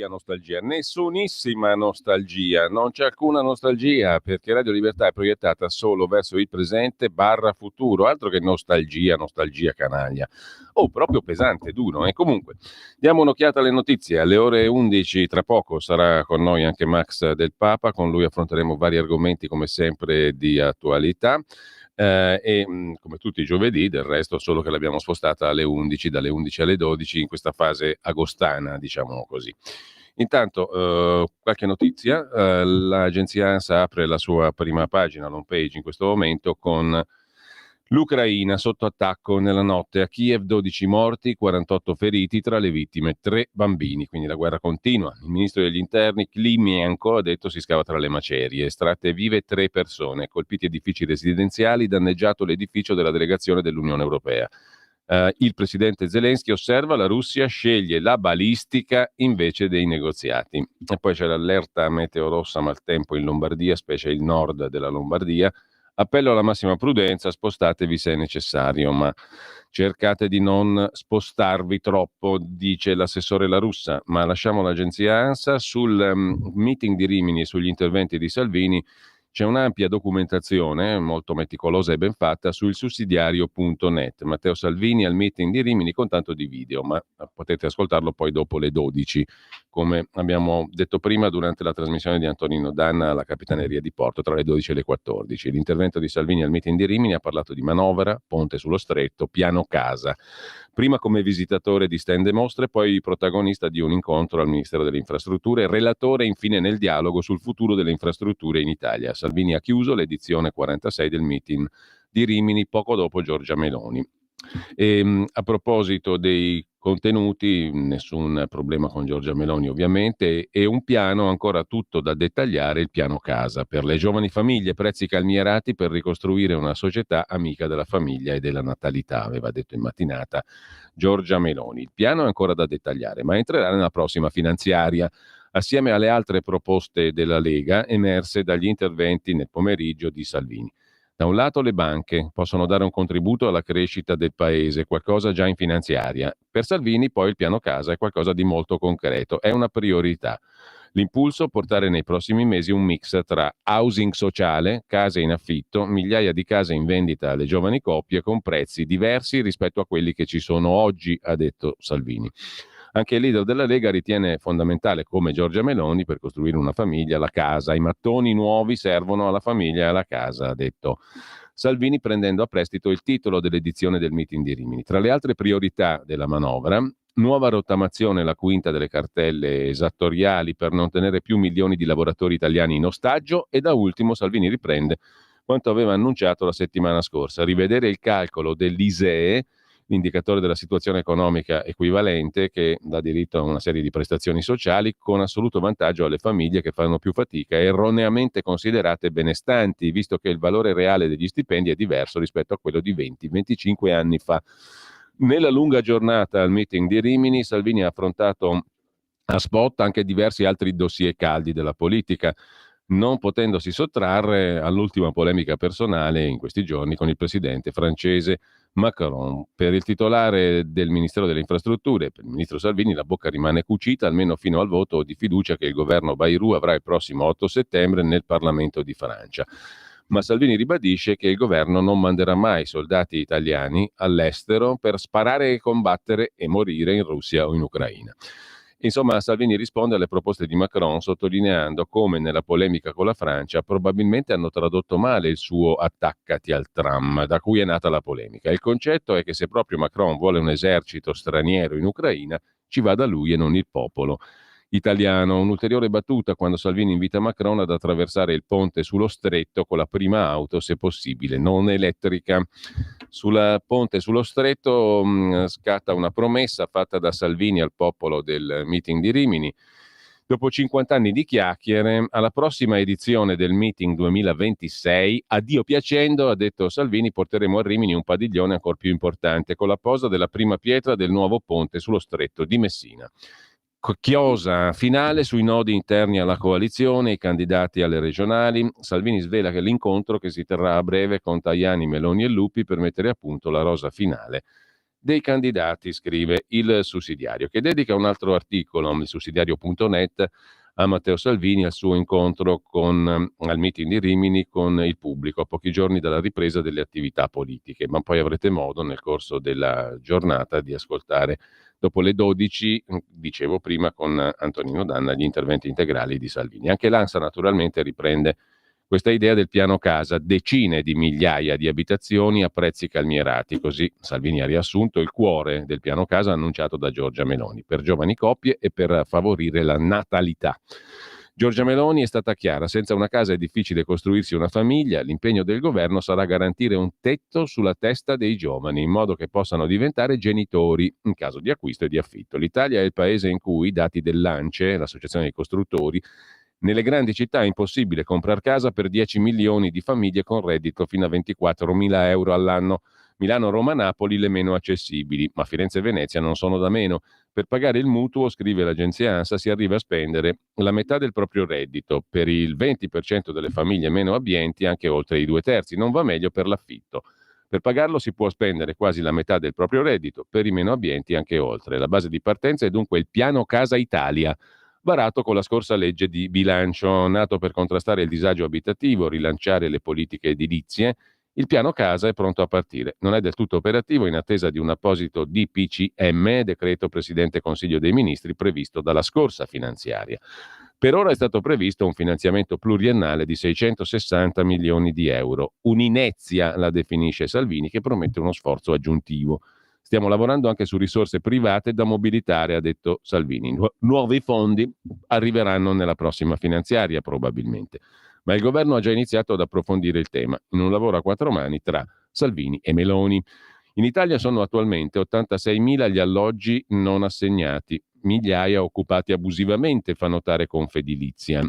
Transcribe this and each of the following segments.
nostalgia, nessunissima nostalgia, non c'è alcuna nostalgia perché Radio Libertà è proiettata solo verso il presente barra futuro, altro che nostalgia canaglia. Oh, proprio pesante, duro. E comunque, diamo un'occhiata alle notizie. Alle ore 11 tra poco sarà con noi anche Max Del Papa, con lui affronteremo vari argomenti come sempre di attualità. Come tutti i giovedì, del resto, solo che l'abbiamo spostata alle 11, dalle 11 alle 12 in questa fase agostana, diciamo così. Intanto, qualche notizia. L'agenzia ANSA apre la sua prima pagina, l'home page in questo momento, con l'Ucraina sotto attacco nella notte. A Kiev 12 morti, 48 feriti, tra le vittime 3 bambini, quindi la guerra continua. Il ministro degli interni Klimienko ha detto si scava tra le macerie, estratte vive 3 persone, colpiti edifici residenziali, danneggiato l'edificio della delegazione dell'Unione Europea. Il presidente Zelensky osserva la Russia sceglie la balistica invece dei negoziati. E poi c'è l'allerta meteo rossa maltempo in Lombardia, specie il nord della Lombardia. Appello alla massima prudenza, spostatevi se è necessario, ma cercate di non spostarvi troppo, dice l'assessore La Russa. Ma lasciamo l'agenzia ANSA. Sul meeting di Rimini e sugli interventi di Salvini c'è un'ampia documentazione, molto meticolosa e ben fatta, sul sussidiario.net. Matteo Salvini al meeting di Rimini con tanto di video, ma potete ascoltarlo poi dopo le 12, come abbiamo detto prima durante la trasmissione di Antonino Danna alla Capitaneria di Porto, tra le 12 e le 14. L'intervento di Salvini al meeting di Rimini ha parlato di manovra, ponte sullo stretto, piano casa. Prima come visitatore di stand e mostre, poi protagonista di un incontro al Ministero delle Infrastrutture, relatore infine nel dialogo sul futuro delle infrastrutture in Italia. Salvini ha chiuso l'edizione 46 del meeting di Rimini poco dopo Giorgia Meloni. A proposito dei contenuti, nessun problema con Giorgia Meloni ovviamente, e un piano ancora tutto da dettagliare, il piano casa per le giovani famiglie, prezzi calmierati per ricostruire una società amica della famiglia e della natalità, aveva detto in mattinata Giorgia Meloni. Il piano è ancora da dettagliare, ma entrerà nella prossima finanziaria, assieme alle altre proposte della Lega emerse dagli interventi nel pomeriggio di Salvini. Da un lato le banche possono dare un contributo alla crescita del paese, qualcosa già in finanziaria. Per Salvini poi il piano casa è qualcosa di molto concreto, è una priorità. L'impulso portare nei prossimi mesi un mix tra housing sociale, case in affitto, migliaia di case in vendita alle giovani coppie con prezzi diversi rispetto a quelli che ci sono oggi, ha detto Salvini. Anche il leader della Lega ritiene fondamentale, come Giorgia Meloni, per costruire una famiglia, la casa. I mattoni nuovi servono alla famiglia e alla casa, ha detto Salvini, prendendo a prestito il titolo dell'edizione del meeting di Rimini. Tra le altre priorità della manovra, nuova rottamazione, la quinta delle cartelle esattoriali per non tenere più milioni di lavoratori italiani in ostaggio, e da ultimo Salvini riprende quanto aveva annunciato la settimana scorsa, rivedere il calcolo dell'ISEE, l'indicatore della situazione economica equivalente che dà diritto a una serie di prestazioni sociali con assoluto vantaggio alle famiglie che fanno più fatica, erroneamente considerate benestanti, visto che il valore reale degli stipendi è diverso rispetto a quello di 20-25 anni fa. Nella lunga giornata al meeting di Rimini, Salvini ha affrontato a spot anche diversi altri dossier caldi della politica, non potendosi sottrarre all'ultima polemica personale in questi giorni con il presidente francese Macron. Per il titolare del Ministero delle Infrastrutture, per il ministro Salvini, la bocca rimane cucita almeno fino al voto di fiducia che il governo Bayrou avrà il prossimo 8 settembre nel Parlamento di Francia. Ma Salvini ribadisce che il governo non manderà mai soldati italiani all'estero per sparare e combattere e morire in Russia o in Ucraina. Insomma, Salvini risponde alle proposte di Macron sottolineando come nella polemica con la Francia probabilmente hanno tradotto male il suo attaccati al tram, da cui è nata la polemica. Il concetto è che se proprio Macron vuole un esercito straniero in Ucraina, ci vada lui e non il popolo italiano. Un'ulteriore battuta quando Salvini invita Macron ad attraversare il ponte sullo stretto con la prima auto, se possibile, non elettrica. Sul ponte sullo stretto scatta una promessa fatta da Salvini al popolo del meeting di Rimini. Dopo 50 anni di chiacchiere, alla prossima edizione del meeting 2026, a Dio piacendo, ha detto Salvini, porteremo a Rimini un padiglione ancora più importante, con la posa della prima pietra del nuovo ponte sullo stretto di Messina. Chiosa finale sui nodi interni alla coalizione, i candidati alle regionali. Salvini svela che l'incontro che si terrà a breve con Tajani, Meloni e Lupi per mettere a punto la rosa finale dei candidati, scrive il Sussidiario, che dedica un altro articolo, il sussidiario.net, a Matteo Salvini al suo incontro al meeting di Rimini con il pubblico a pochi giorni dalla ripresa delle attività politiche, ma poi avrete modo nel corso della giornata di ascoltare dopo le 12, dicevo prima con Antonino Danna, gli interventi integrali di Salvini. Anche l'ANSA naturalmente riprende questa idea del piano casa, decine di migliaia di abitazioni a prezzi calmierati, così Salvini ha riassunto il cuore del piano casa annunciato da Giorgia Meloni, per giovani coppie e per favorire la natalità. Giorgia Meloni è stata chiara: senza una casa è difficile costruirsi una famiglia, l'impegno del governo sarà garantire un tetto sulla testa dei giovani, in modo che possano diventare genitori in caso di acquisto e di affitto. L'Italia è il paese in cui, dati dell'ANCE, l'Associazione dei Costruttori, nelle grandi città è impossibile comprare casa per 10 milioni di famiglie con reddito fino a 24.000 euro all'anno. Milano, Roma, Napoli le meno accessibili, ma Firenze e Venezia non sono da meno. Per pagare il mutuo, scrive l'agenzia ANSA, si arriva a spendere la metà del proprio reddito, per il 20% delle famiglie meno abbienti anche oltre i 2/3, non va meglio per l'affitto. Per pagarlo si può spendere quasi la metà del proprio reddito, per i meno abbienti anche oltre. La base di partenza è dunque il Piano Casa Italia, varato con la scorsa legge di bilancio, nato per contrastare il disagio abitativo, rilanciare le politiche edilizie. Il piano casa è pronto a partire. Non è del tutto operativo in attesa di un apposito DPCM, decreto Presidente Consiglio dei Ministri, previsto dalla scorsa finanziaria. Per ora è stato previsto un finanziamento pluriennale di 660 milioni di euro. Un'inezia, la definisce Salvini, che promette uno sforzo aggiuntivo. Stiamo lavorando anche su risorse private da mobilitare, ha detto Salvini. Nuovi fondi arriveranno nella prossima finanziaria probabilmente, ma il governo ha già iniziato ad approfondire il tema in un lavoro a quattro mani tra Salvini e Meloni. In Italia sono attualmente 86.000 gli alloggi non assegnati, migliaia occupati abusivamente, fa notare Confedilizia,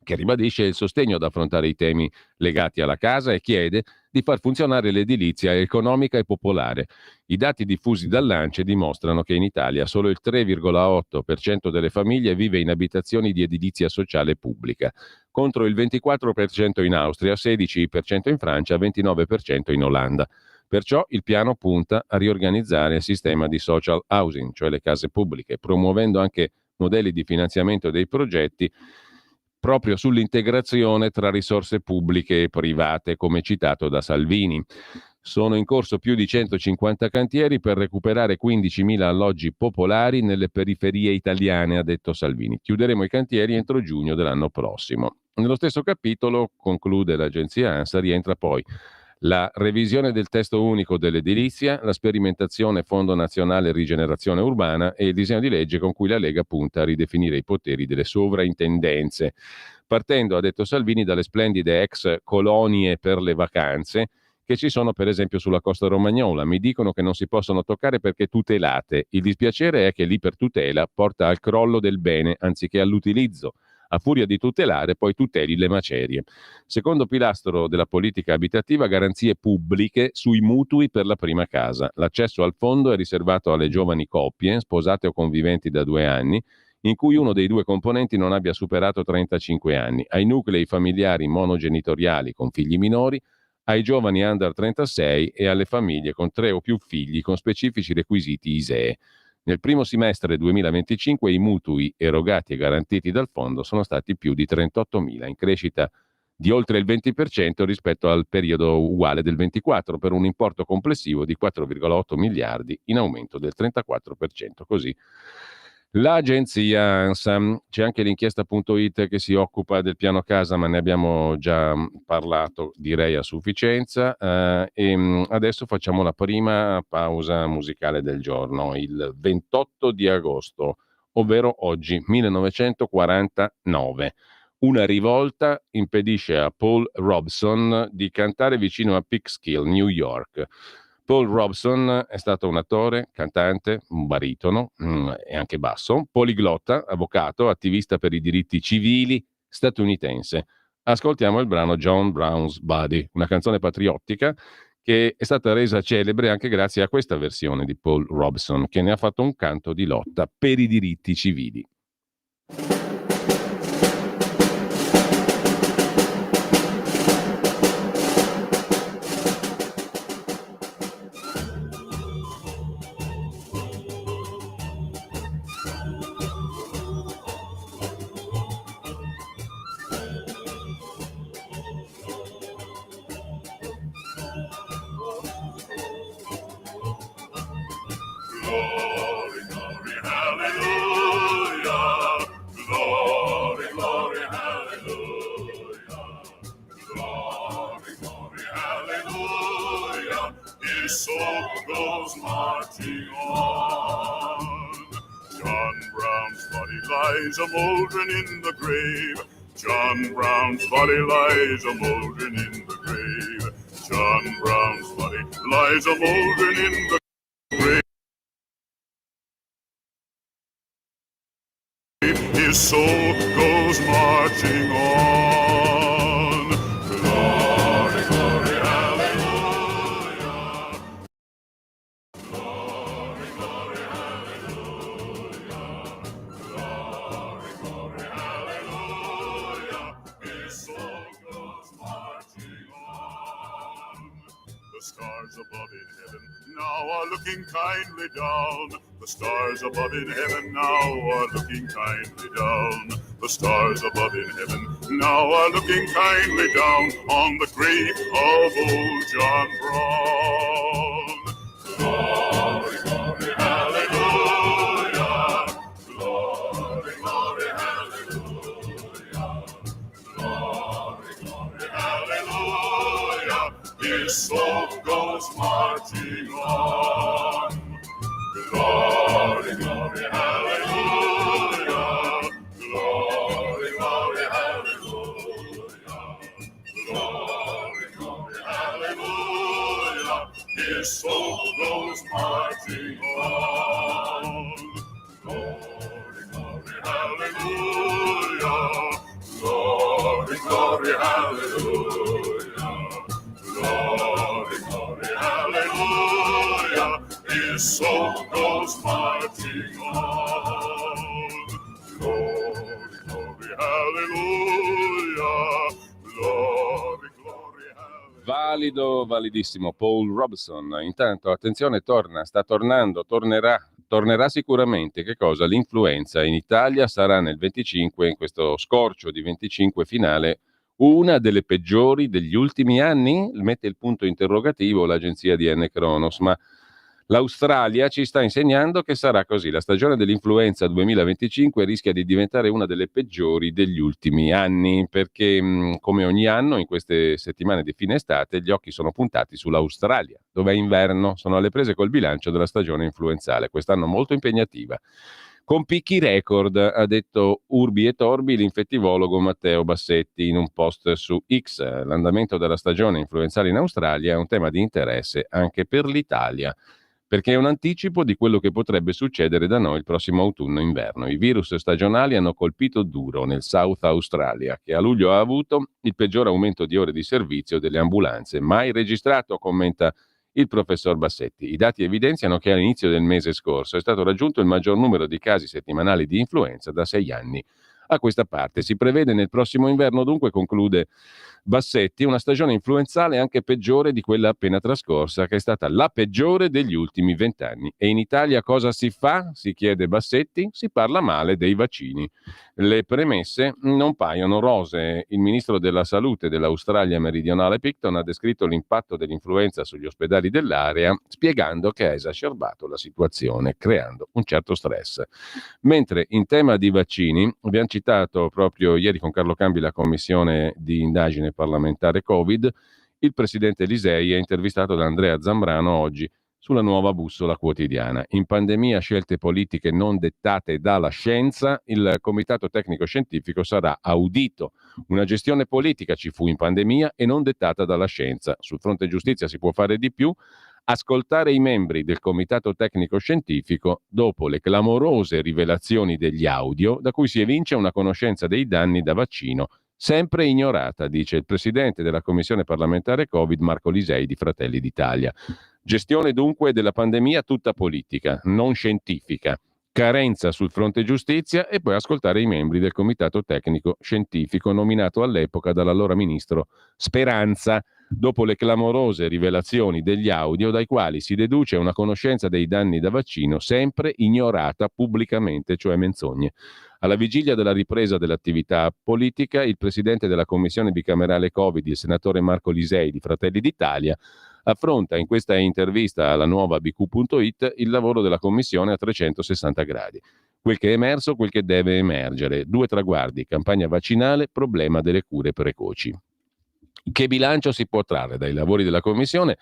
che ribadisce il sostegno ad affrontare i temi legati alla casa e chiede di far funzionare l'edilizia economica e popolare. I dati diffusi dall'ANCE dimostrano che in Italia solo il 3,8% delle famiglie vive in abitazioni di edilizia sociale pubblica, contro il 24% in Austria, 16% in Francia, 29% in Olanda. Perciò il piano punta a riorganizzare il sistema di social housing, cioè le case pubbliche, promuovendo anche modelli di finanziamento dei progetti proprio sull'integrazione tra risorse pubbliche e private, come citato da Salvini. Sono in corso più di 150 cantieri per recuperare 15.000 alloggi popolari nelle periferie italiane, ha detto Salvini. Chiuderemo i cantieri entro giugno dell'anno prossimo. Nello stesso capitolo, conclude l'agenzia ANSA, rientra poi la revisione del testo unico dell'edilizia, la sperimentazione Fondo Nazionale Rigenerazione Urbana e il disegno di legge con cui la Lega punta a ridefinire i poteri delle sovraintendenze, partendo, ha detto Salvini, dalle splendide ex colonie per le vacanze che ci sono per esempio sulla costa romagnola. Mi dicono che non si possono toccare perché tutelate. Il dispiacere è che l'ipertutela porta al crollo del bene anziché all'utilizzo. A furia di tutelare, poi tuteli le macerie. Secondo pilastro della politica abitativa, garanzie pubbliche sui mutui per la prima casa. L'accesso al fondo è riservato alle giovani coppie, sposate o conviventi da 2 anni, in cui uno dei due componenti non abbia superato 35 anni, ai nuclei familiari monogenitoriali con figli minori, ai giovani under 36 e alle famiglie con 3 o più figli con specifici requisiti ISEE. Nel primo semestre 2025 i mutui erogati e garantiti dal fondo sono stati più di 38.000, in crescita di oltre il 20% rispetto al periodo uguale del 24, per un importo complessivo di 4,8 miliardi, in aumento del 34%. Così l'agenzia ANSA. C'è anche l'inchiesta.it che si occupa del piano casa, ma ne abbiamo già parlato, direi a sufficienza. Adesso facciamo la prima pausa musicale del giorno, il 28 di agosto, ovvero oggi, 1949. Una rivolta impedisce a Paul Robeson di cantare vicino a Peekskill, New York. Paul Robeson è stato un attore, cantante, un baritono e anche basso, poliglotta, avvocato, attivista per i diritti civili statunitense. Ascoltiamo il brano John Brown's Body, una canzone patriottica che è stata resa celebre anche grazie a questa versione di Paul Robeson, che ne ha fatto un canto di lotta per i diritti civili. Glory, glory, hallelujah. Glory, glory, hallelujah. Glory, glory, hallelujah. His soul goes marching on. John Brown's body lies a mouldering in the grave. John Brown's body lies a mouldering in the grave. John Brown's body lies a mouldering in the grave. His soul goes marching on. Glory, glory, hallelujah. Glory, glory, hallelujah. Glory, glory, hallelujah. His soul goes marching on. The stars above in heaven now are looking kindly down. The stars above in heaven now are looking kindly down. The stars above in heaven now are looking kindly down on the grave of old John Brown. Glory, glory, hallelujah. Glory, glory, hallelujah. Glory, glory, hallelujah. His soul goes marching on. Glory, glory, hallelujah. Glory, glory, hallelujah. Glory, glory, hallelujah. His soul goes marching on. Glory, glory, hallelujah. Glory, glory, hallelujah. Glory, glory, hallelujah. His soul goes marching on. Glory, glory, hallelujah. Glory, glory, hallelujah. Valido, validissimo, Paul Robeson. Intanto, attenzione, tornerà sicuramente. Che cosa? L'influenza in Italia sarà nel 25, in questo scorcio di 25 finale, una delle peggiori degli ultimi anni? Mette il punto interrogativo l'agenzia di N. Kronos, ma l'Australia ci sta insegnando che sarà così. La stagione dell'influenza 2025 rischia di diventare una delle peggiori degli ultimi anni, perché come ogni anno in queste settimane di fine estate gli occhi sono puntati sull'Australia, dove è inverno, sono alle prese col bilancio della stagione influenzale, quest'anno molto impegnativa. Con picchi record, ha detto Urbi e Torbi l'infettivologo Matteo Bassetti in un post su X. L'andamento della stagione influenzale in Australia è un tema di interesse anche per l'Italia, perché è un anticipo di quello che potrebbe succedere da noi il prossimo autunno-inverno. I virus stagionali hanno colpito duro nel South Australia, che a luglio ha avuto il peggior aumento di ore di servizio delle ambulanze mai registrato, commenta il professor Bassetti. I dati evidenziano che all'inizio del mese scorso è stato raggiunto il maggior numero di casi settimanali di influenza da 6 anni a questa parte. Si prevede nel prossimo inverno, dunque, conclude Bassetti, una stagione influenzale anche peggiore di quella appena trascorsa, che è stata la peggiore degli ultimi 20 anni. E in Italia cosa si fa? Si chiede Bassetti. Si parla male dei vaccini. Le premesse non paiono rosee. Il ministro della Salute dell'Australia meridionale Picton ha descritto l'impatto dell'influenza sugli ospedali dell'area, spiegando che ha esacerbato la situazione, creando un certo stress. Mentre in tema di vaccini, abbiamo citato proprio ieri con Carlo Cambi la commissione di indagine parlamentare Covid, il presidente Lisei è intervistato da Andrea Zambrano oggi sulla nuova bussola quotidiana. In pandemia, scelte politiche non dettate dalla scienza, il comitato tecnico scientifico sarà audito. Una gestione politica ci fu in pandemia e non dettata dalla scienza. Sul fronte giustizia si può fare di più. Ascoltare i membri del comitato tecnico scientifico dopo le clamorose rivelazioni degli audio da cui si evince una conoscenza dei danni da vaccino sempre ignorata, dice il presidente della commissione parlamentare Covid Marco Lisei di Fratelli d'Italia. Gestione dunque della pandemia tutta politica, non scientifica. Carenza sul fronte giustizia e poi ascoltare i membri del comitato tecnico scientifico nominato all'epoca dall'allora ministro Speranza, dopo le clamorose rivelazioni degli audio dai quali si deduce una conoscenza dei danni da vaccino sempre ignorata pubblicamente, cioè menzogne. Alla vigilia della ripresa dell'attività politica, il presidente della commissione bicamerale Covid, il senatore Marco Lisei di Fratelli d'Italia, affronta in questa intervista alla nuova BQ.it il lavoro della Commissione a 360 gradi. Quel che è emerso, quel che deve emergere. 2 traguardi: campagna vaccinale, problema delle cure precoci. Che bilancio si può trarre dai lavori della Commissione?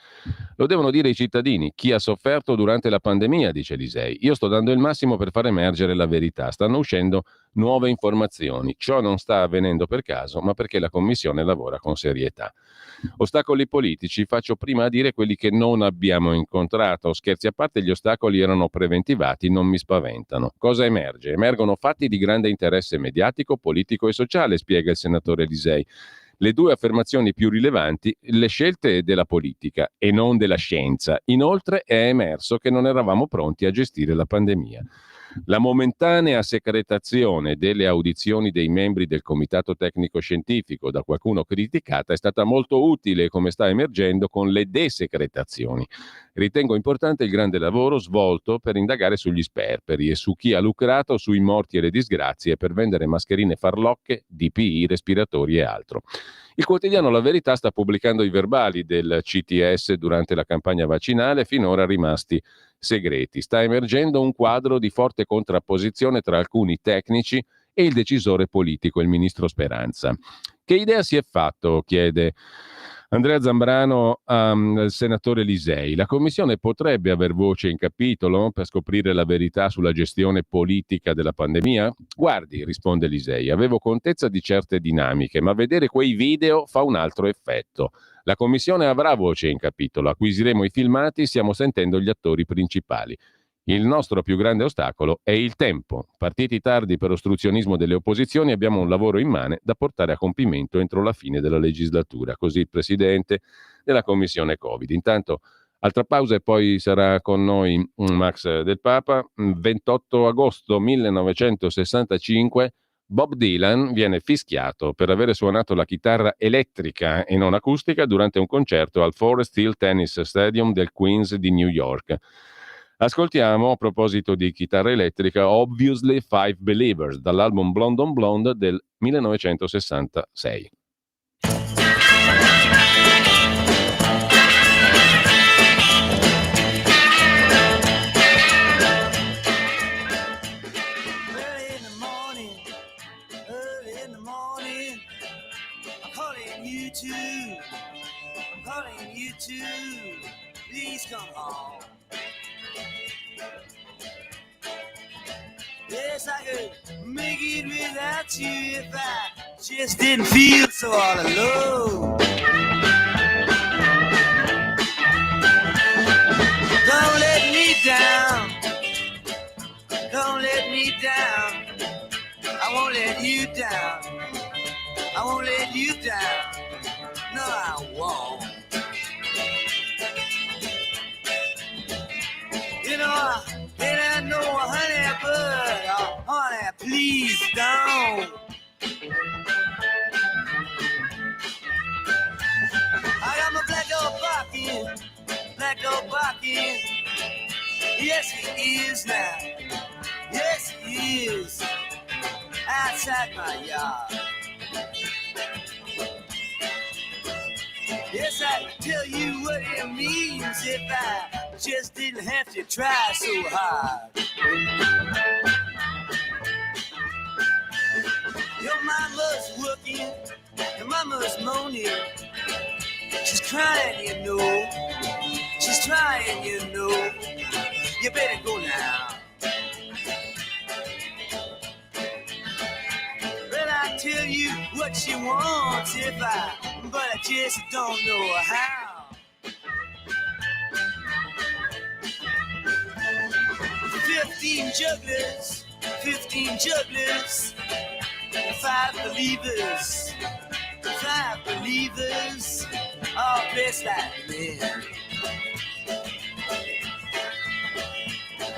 Lo devono dire i cittadini, chi ha sofferto durante la pandemia, dice Lisei. Io sto dando il massimo per far emergere la verità. Stanno uscendo nuove informazioni. Ciò non sta avvenendo per caso, ma perché la Commissione lavora con serietà. Ostacoli politici, faccio prima a dire quelli che non abbiamo incontrato. Scherzi a parte, gli ostacoli erano preventivati, non mi spaventano. Cosa emerge? Emergono fatti di grande interesse mediatico, politico e sociale, spiega il senatore Lisei. Le 2 affermazioni più rilevanti: le scelte della politica e non della scienza. Inoltre è emerso che non eravamo pronti a gestire la pandemia. La momentanea secretazione delle audizioni dei membri del Comitato Tecnico Scientifico, da qualcuno criticata, è stata molto utile, come sta emergendo con le desecretazioni. Ritengo importante il grande lavoro svolto per indagare sugli sperperi e su chi ha lucrato sui morti e le disgrazie per vendere mascherine farlocche, DPI, respiratori e altro. Il quotidiano La Verità sta pubblicando i verbali del CTS durante la campagna vaccinale, finora rimasti segreti. Sta emergendo un quadro di forte contrapposizione tra alcuni tecnici e il decisore politico, il ministro Speranza. Che idea si è fatto? Chiede Andrea Zambrano al senatore Lisei. La Commissione potrebbe aver voce in capitolo per scoprire la verità sulla gestione politica della pandemia? Guardi, risponde Lisei, avevo contezza di certe dinamiche, ma vedere quei video fa un altro effetto. La Commissione avrà voce in capitolo, acquisiremo i filmati, stiamo sentendo gli attori principali. Il nostro più grande ostacolo è il tempo. Partiti tardi per ostruzionismo delle opposizioni, abbiamo un lavoro immane da portare a compimento entro la fine della legislatura. Così il presidente della Commissione Covid. Intanto, altra pausa e poi sarà con noi Max Del Papa. 28 agosto 1965 Bob Dylan viene fischiato per avere suonato la chitarra elettrica e non acustica durante un concerto al Forest Hill Tennis Stadium del Queens di New York. Ascoltiamo, a proposito di chitarra elettrica, Obviously Five Believers, dall'album Blonde on Blonde del 1966. Please come home. Yes, I could make it without you if I just didn't feel so all alone. Don't let me down. Don't let me down. I won't let you down. I won't let you down. No, I won't. You know, and I know, honey, but honey, please don't. I got my black dog barking, black dog barking. Yes, he is now. Yes, he is. Outside my yard. Yes, I tell you what it means if I just didn't have to try so hard. Your mama's working, your mama's moaning. She's crying, you know. She's trying, you know. You better go now. Well, I tell you what she wants but I just don't know how. 15 jugglers, 15 jugglers, 5 believers, 5 believers, all dressed like men.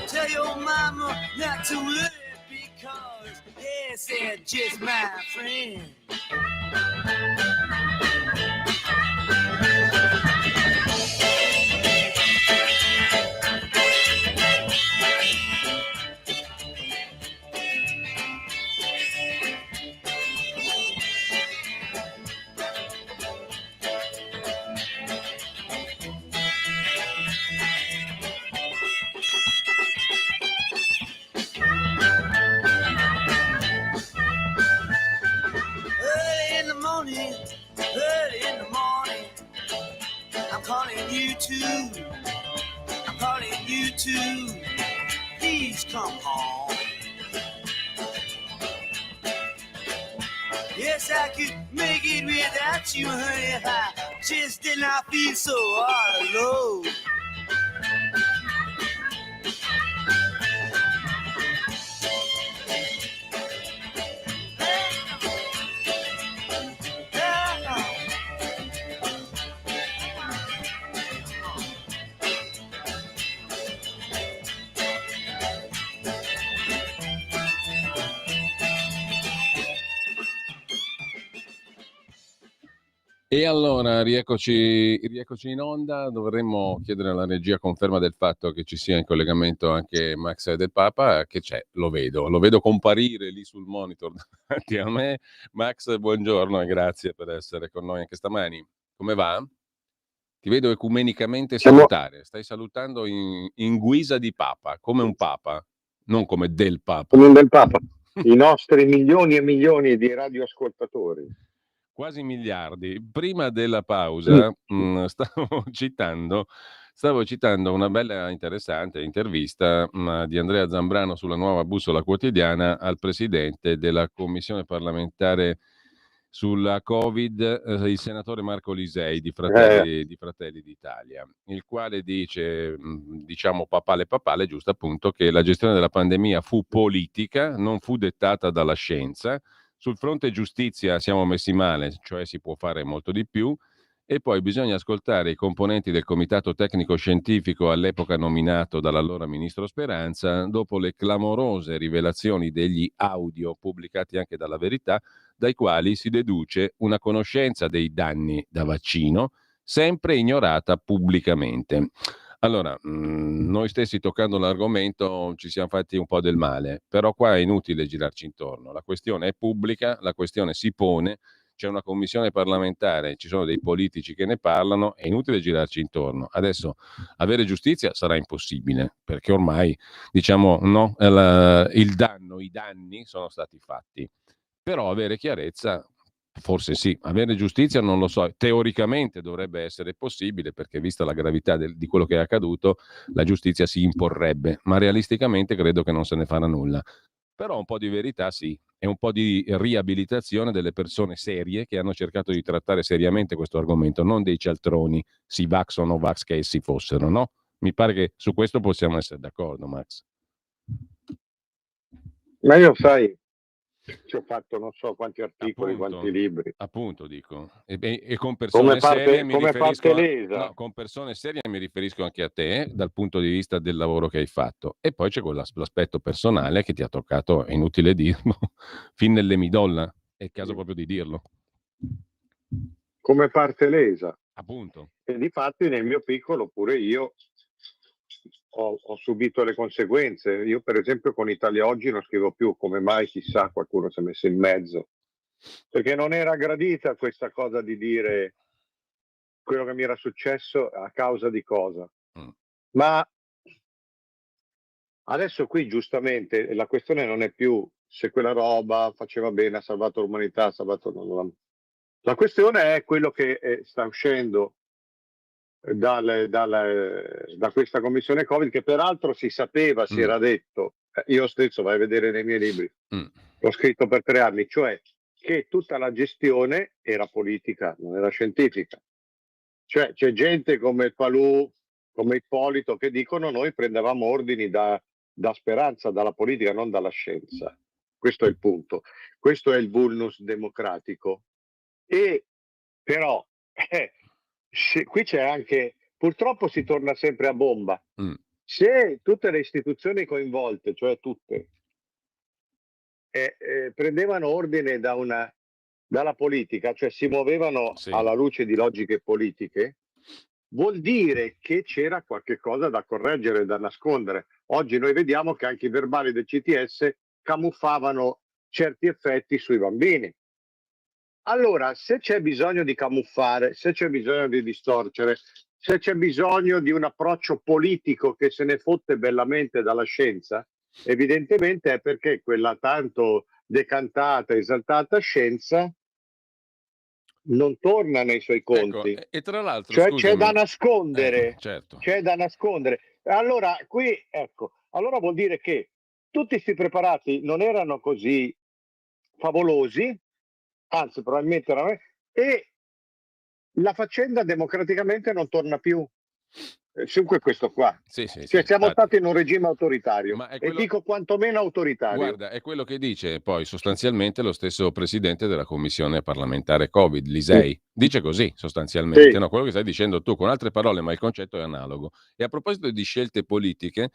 Tell your mama not to worry because yes, they're just my friend. I'm calling you too. I'm calling you too. Please come home. Yes, I could make it without you, honey, if I just did not feel so all alone. E allora, rieccoci in onda. Dovremmo chiedere alla regia conferma del fatto che ci sia in collegamento anche Max Del Papa, che c'è, lo vedo comparire lì sul monitor davanti a me. Max, buongiorno e grazie per essere con noi anche stamani. Come va? Ti vedo ecumenicamente Siamo salutare, stai salutando in guisa di Papa, come un Papa, non come del Papa. come un del Papa, i nostri milioni e milioni di radioascoltatori. Quasi miliardi. Prima della pausa stavo citando una bella interessante intervista di Andrea Zambrano sulla Nuova Bussola Quotidiana al presidente della commissione parlamentare sulla Covid, il senatore Marco Lisei di Fratelli d'Italia, il quale dice, diciamo papale, giusto appunto, che la gestione della pandemia fu politica, non fu dettata dalla scienza. Sul fronte giustizia siamo messi male, cioè si può fare molto di più, e poi bisogna ascoltare i componenti del comitato tecnico scientifico all'epoca nominato dall'allora ministro Speranza, dopo le clamorose rivelazioni degli audio pubblicati anche dalla Verità, dai quali si deduce una conoscenza dei danni da vaccino sempre ignorata pubblicamente. Allora, noi stessi toccando l'argomento ci siamo fatti un po' del male, però qua è inutile girarci intorno. La questione è pubblica, la questione si pone, c'è una commissione parlamentare, ci sono dei politici che ne parlano, è inutile girarci intorno. Adesso avere giustizia sarà impossibile, perché ormai, diciamo, no, i danni sono stati fatti. Però avere chiarezza, forse sì, avere giustizia non lo so, teoricamente dovrebbe essere possibile perché vista la gravità di quello che è accaduto, la giustizia si imporrebbe, ma realisticamente credo che non se ne farà nulla. Però un po' di verità sì, e un po' di riabilitazione delle persone serie che hanno cercato di trattare seriamente questo argomento, non dei cialtroni, si vax o no vax che essi fossero, no? Mi pare che su questo possiamo essere d'accordo, Max. Ma io sai, ci ho fatto non so quanti articoli, quanti libri. Appunto dico, e con persone serie mi come riferisco parte lesa. no, con persone serie mi riferisco anche a te dal punto di vista del lavoro che hai fatto, e poi c'è l'aspetto personale che ti ha toccato, è inutile dirlo, fin nelle midolla, è il caso proprio di dirlo. Come parte lesa. Appunto. E difatti nel mio piccolo pure io ho subito le conseguenze. Io per esempio con Italia Oggi non scrivo più, come mai chissà, qualcuno si è messo in mezzo, perché non era gradita questa cosa di dire quello che mi era successo a causa di cosa. Ma adesso qui giustamente la questione non è più se quella roba faceva bene, ha salvato l'umanità, ha salvato... La questione è quello che sta uscendo da questa commissione Covid, che peraltro si sapeva, si era detto, io stesso vai a vedere nei miei libri, l'ho scritto per 3 anni, cioè che tutta la gestione era politica, non era scientifica. Cioè c'è gente come Palù, come Ippolito che dicono noi prendevamo ordini da Speranza, dalla politica, non dalla scienza. Questo è il punto, questo è il vulnus democratico. E però qui c'è anche, purtroppo si torna sempre a bomba. Se tutte le istituzioni coinvolte, cioè tutte, prendevano ordine dalla politica, cioè si muovevano alla luce di logiche politiche, vuol dire che c'era qualche cosa da correggere, da nascondere. Oggi noi vediamo che anche i verbali del CTS camuffavano certi effetti sui bambini. Allora, se c'è bisogno di camuffare, se c'è bisogno di distorcere, se c'è bisogno di un approccio politico che se ne fotte bellamente dalla scienza, evidentemente è perché quella tanto decantata, esaltata scienza non torna nei suoi Ecco, conti. e tra l'altro, Cioè c'è da scusami, nascondere, certo. c'è da nascondere. Allora qui, ecco, allora vuol dire che tutti 'sti preparati non erano così favolosi, anzi probabilmente erano, e la faccenda democraticamente non torna più. Dunque è questo qua. Sì, sì, sì, Cioè siamo infatti. stati in un regime autoritario, Ma è e quello, dico quantomeno autoritario. guarda, è quello che dice poi sostanzialmente lo stesso presidente della commissione parlamentare Covid, Sì, Lisei. Dice così sostanzialmente, sì. no? Quello che stai dicendo tu, con altre parole, ma il concetto è analogo. E a proposito di scelte politiche,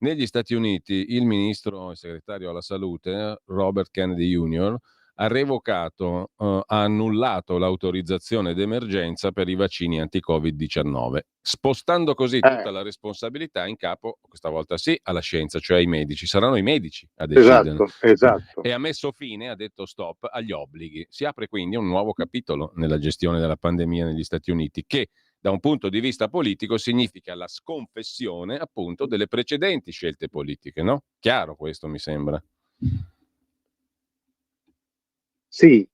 negli Stati Uniti il ministro e segretario alla salute, Robert Kennedy Jr., ha revocato, ha annullato l'autorizzazione d'emergenza per i vaccini anti-Covid-19, spostando così tutta la responsabilità in capo, questa volta sì, alla scienza, cioè ai medici. Saranno i medici a decidere. Esatto, esatto. E ha messo fine, ha detto stop agli obblighi. Si apre quindi un nuovo capitolo nella gestione della pandemia negli Stati Uniti, che da un punto di vista politico significa la sconfessione appunto delle precedenti scelte politiche, no? Chiaro questo, mi sembra. Sì,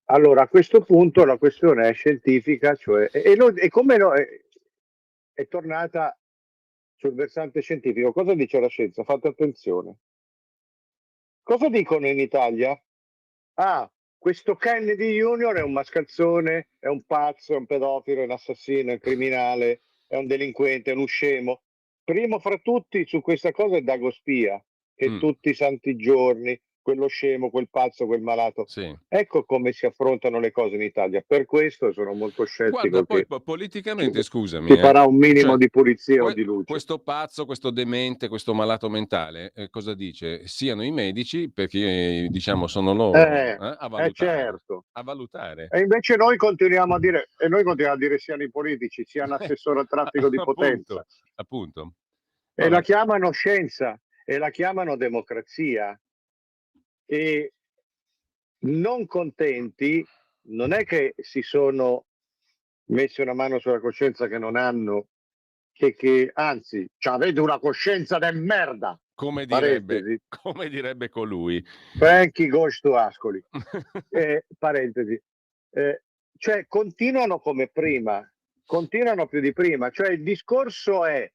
allora a questo punto la questione è scientifica, cioè e come no è tornata sul versante scientifico. Cosa dice la scienza? Fate attenzione. Cosa dicono in Italia? Ah, questo Kennedy Junior è un mascalzone, è un pazzo, è un pedofilo, è un assassino, è un criminale, è un delinquente, è uno scemo. Primo fra tutti su questa cosa è Dago Spia, che Mm, tutti i santi giorni, quello scemo, quel pazzo, quel malato. sì. Ecco come si affrontano le cose in Italia. Per questo sono molto Guarda, scettico poi che politicamente, si scusami, farà un minimo cioè, di pulizia o di luce. questo pazzo, questo demente, questo malato mentale, cosa dice? Siano i medici, perché diciamo sono loro a valutare. Certo. A valutare. E invece noi continuiamo a dire siano i politici, siano assessori al traffico di Appunto, potenza, appunto. e la Vabbè. chiamano scienza e la chiamano democrazia, e non contenti non è che si sono messi una mano sulla coscienza che non hanno, che anzi, avete una coscienza de merda, Come direbbe, parentesi, come direbbe colui. Franchi Gosto Ascoli, parentesi, eh, cioè continuano come prima, continuano più di prima, cioè il discorso è: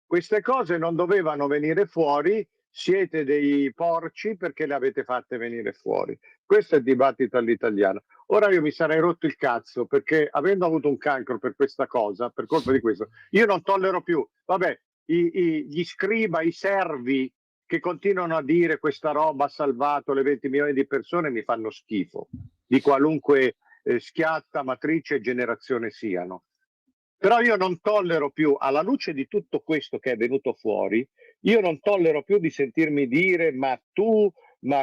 queste cose non dovevano venire fuori, siete dei porci perché le avete fatte venire fuori. Questo è il dibattito all'italiana. Ora io mi sarei rotto il cazzo perché, avendo avuto un cancro per questa cosa, per colpa di questo, io non tollero più. Vabbè, gli scriba, i servi che continuano a dire questa roba ha salvato le 20 milioni di persone mi fanno schifo, di qualunque schiatta, matrice e generazione siano. Però io non tollero più, alla luce di tutto questo che è venuto fuori, io non tollero più di sentirmi dire ma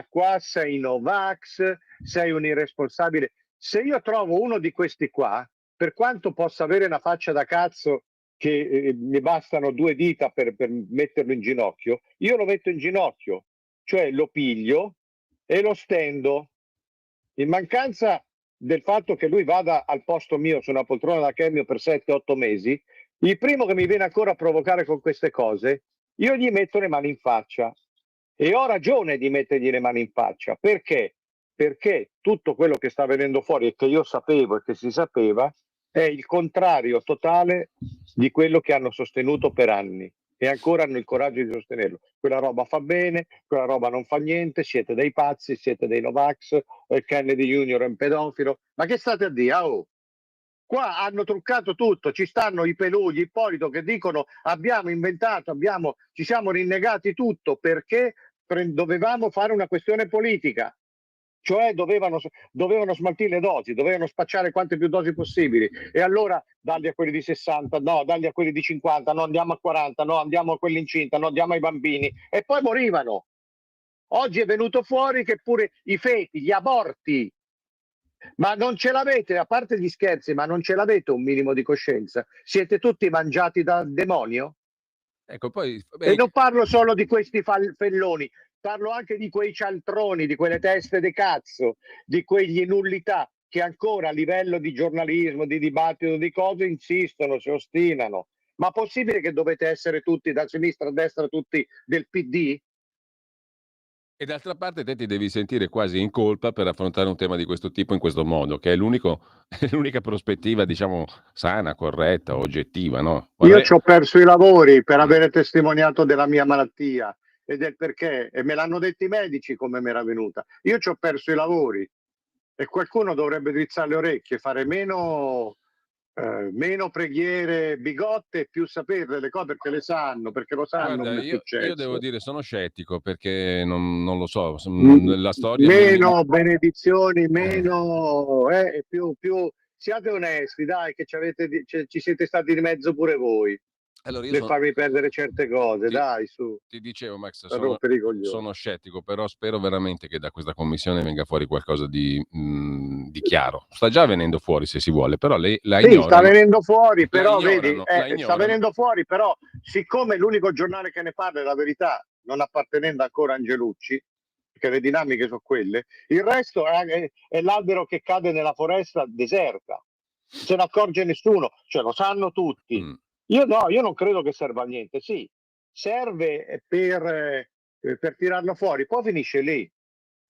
qua sei Novax, sei un irresponsabile. Se io trovo uno di questi qua, per quanto possa avere una faccia da cazzo che mi bastano 2 dita per metterlo in ginocchio, io lo metto in ginocchio, cioè lo piglio e lo stendo. In mancanza del fatto che lui vada al posto mio su una poltrona da chemio per 7-8 mesi, il primo che mi viene ancora a provocare con queste cose, io gli metto le mani in faccia. E ho ragione di mettergli le mani in faccia. Perché? Perché tutto quello che sta venendo fuori e che io sapevo e che si sapeva è il contrario totale di quello che hanno sostenuto per anni, e ancora hanno il coraggio di sostenerlo. Quella roba fa bene, quella roba non fa niente, siete dei pazzi, siete dei Novax, Kennedy Junior è un pedofilo. Ma che state a dire? Oh, qua hanno truccato tutto, ci stanno i Pelù, gli Ippolito che dicono abbiamo inventato, ci siamo rinnegati tutto perché dovevamo fare una questione politica. Cioè dovevano smaltire le dosi, dovevano spacciare quante più dosi possibili, e allora darli a quelli di 60, no, darli a quelli di 50, no, andiamo a 40, no, andiamo a quelli incinta, no, andiamo ai bambini, e poi morivano. Oggi è venuto fuori che pure i feti, gli aborti, ma non ce l'avete, a parte gli scherzi, ma non ce l'avete un minimo di coscienza? Siete tutti mangiati dal demonio? Ecco, poi E non parlo solo di questi felloni, parlo anche di quei cialtroni, di quelle teste di cazzo, di quegli nullità che ancora a livello di giornalismo, di dibattito, di cose insistono, si ostinano. Ma possibile che dovete essere tutti da sinistra a destra, tutti del PD? E d'altra parte te ti devi sentire quasi in colpa per affrontare un tema di questo tipo in questo modo, che è è l'unica prospettiva, diciamo, sana, corretta, oggettiva, no? Io ci ho perso i lavori per Mm. avere testimoniato della mia malattia e del perché, e me l'hanno detto i medici come mi era venuta. Io ci ho perso i lavori e qualcuno dovrebbe drizzare le orecchie, fare meno preghiere bigotte e più saperle le cose perché le sanno, perché lo sanno Guarda, come è io devo successo. dire, sono scettico perché non lo so, la storia Meno benedizioni, meno più siate onesti, dai, che ci siete stati di mezzo pure voi Allora io nel farmi perdere certe cose, ti, dai, su, ti dicevo, Max, per rompere i coglioni. sono scettico, però spero veramente che da questa commissione venga fuori qualcosa di chiaro. Sta già venendo fuori se si vuole, però la Sì, sta ignorano. venendo fuori, La però vedi, ignorano, la sta ignorano. venendo fuori, però siccome l'unico giornale che ne parla è La Verità, non appartenendo ancora a Angelucci, perché le dinamiche sono quelle, il resto è l'albero che cade nella foresta deserta, non se ne accorge nessuno, cioè lo sanno tutti. Mm. Io no, io non credo che serva a niente, sì, serve per tirarlo fuori, poi finisce lì.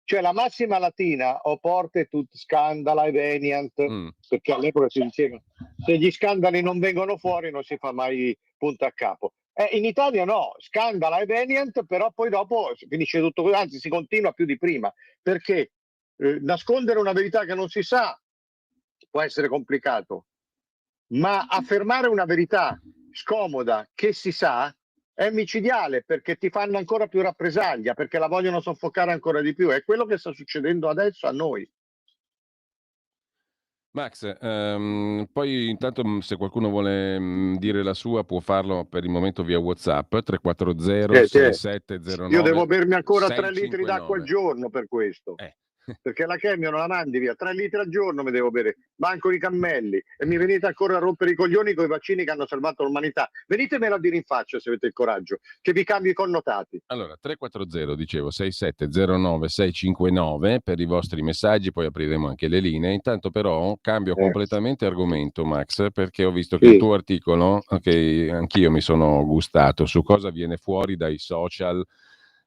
Cioè la massima latina o porte tut scandala eveniant, Mm. perché all'epoca si diceva se gli scandali non vengono fuori non si fa mai punta a capo. In Italia no, scandala eveniant, però poi dopo finisce tutto, anzi si continua più di prima, perché nascondere una verità che non si sa può essere complicato, ma affermare una verità scomoda che si sa è micidiale perché ti fanno ancora più rappresaglia, perché la vogliono soffocare ancora di più. È quello che sta succedendo adesso a noi. Max, poi intanto se qualcuno vuole dire la sua può farlo per il momento via WhatsApp 340 Io devo 6709 bermi ancora 3 litri d'acqua al 659. giorno per questo. Eh. Perché la chemio non la mandi via, 3 litri al giorno mi devo bere, manco i cammelli e mi venite ancora a rompere i coglioni con i vaccini che hanno salvato l'umanità. Venitemelo a dire in faccia se avete il coraggio, che vi cambio i connotati. Allora, 340, dicevo, 6709 659 per i vostri messaggi, poi apriremo anche le linee. Intanto però cambio completamente argomento, Max, perché ho visto che il Sì. tuo articolo, che anch'io mi sono gustato, su cosa viene fuori dai social